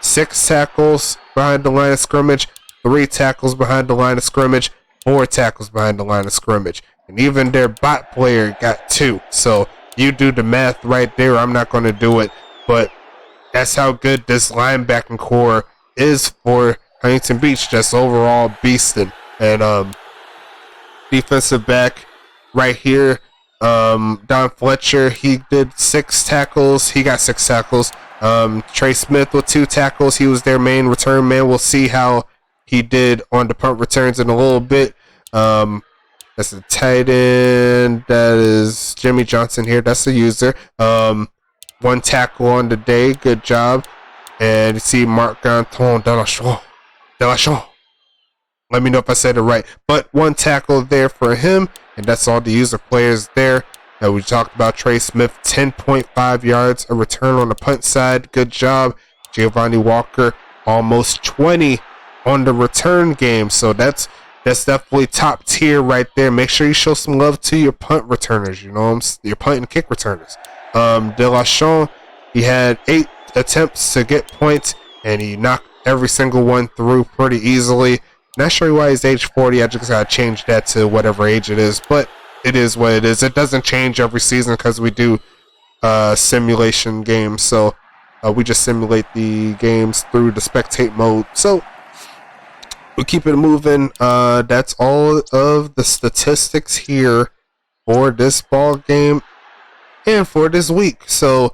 6 tackles behind the line of scrimmage, 3 tackles behind the line of scrimmage, 4 tackles behind the line of scrimmage. And even their bot player got 2. So you do the math right there. I'm not going to do it. But that's how good this linebacking core is for Huntington Beach. Just overall beasting. And defensive back right here, Don Fletcher, he did 6 tackles. He got 6 tackles. Trey Smith with 2 tackles. He was their main return man. We'll see how he did on the punt returns in a little bit. That's the tight end. That is Jimmy Johnson here. That's the user. 1 tackle on the day. Good job. And you see Marc-Antoine Delachon. Let me know if I said it right. But 1 tackle there for him. And that's all the user players there. That we talked about. Trey Smith, 10.5 yards. A return on the punt side. Good job. Giovanni Walker, almost 20 on the return game. So that's definitely top tier right there. Make sure you show some love to your punt returners. You know, your punt and kick returners. Delachon, he had 8 attempts to get points. And he knocked every single one through pretty easily. Not sure why he's age 40. I just gotta change that to whatever age it is, but it is what it is. It doesn't change every season because we do simulation games, so we just simulate the games through the spectate mode. So we'll keep it moving. That's all of the statistics here for this ball game and for this week. So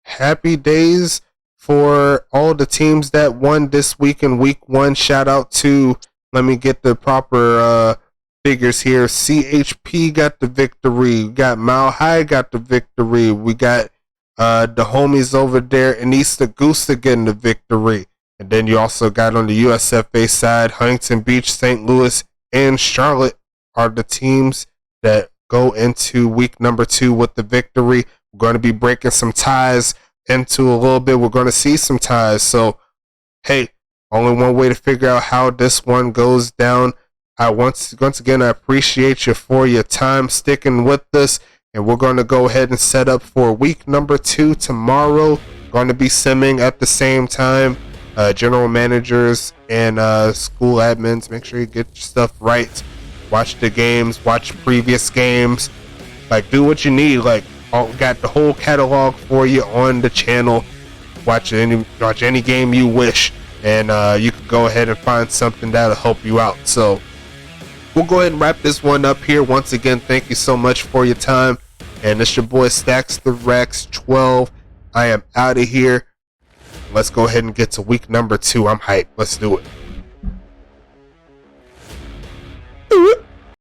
happy days for all the teams that won this week in week 1. Shout out to, let me get the proper figures here. CHP got the victory. We got Mile High got the victory. We got the homies over there in East Augusta getting the victory. And then you also got on the USFA side, Huntington Beach, St. Louis, and Charlotte are the teams that go into week number 2 with the victory. We're going to be breaking some ties into a little bit. We're going to see some ties. So, hey, Only one way to figure out how this one goes down. I once again, I appreciate you for your time sticking with us, and we're going to go ahead and set up for week number 2 tomorrow. Going to be simming at the same time. General managers and school admins, make sure you get your stuff right. Watch the games, watch previous games. Like, do what you need. Like, got the whole catalog for you on the channel. Watch any game you wish, and you can go ahead and find something that'll help you out. So we'll go ahead and wrap this one up here. Once again, thank you so much for your time, and it's your boy Stacks the Rex 12. I am out of here. Let's go ahead and get to week number 2. I'm hyped. Let's do it.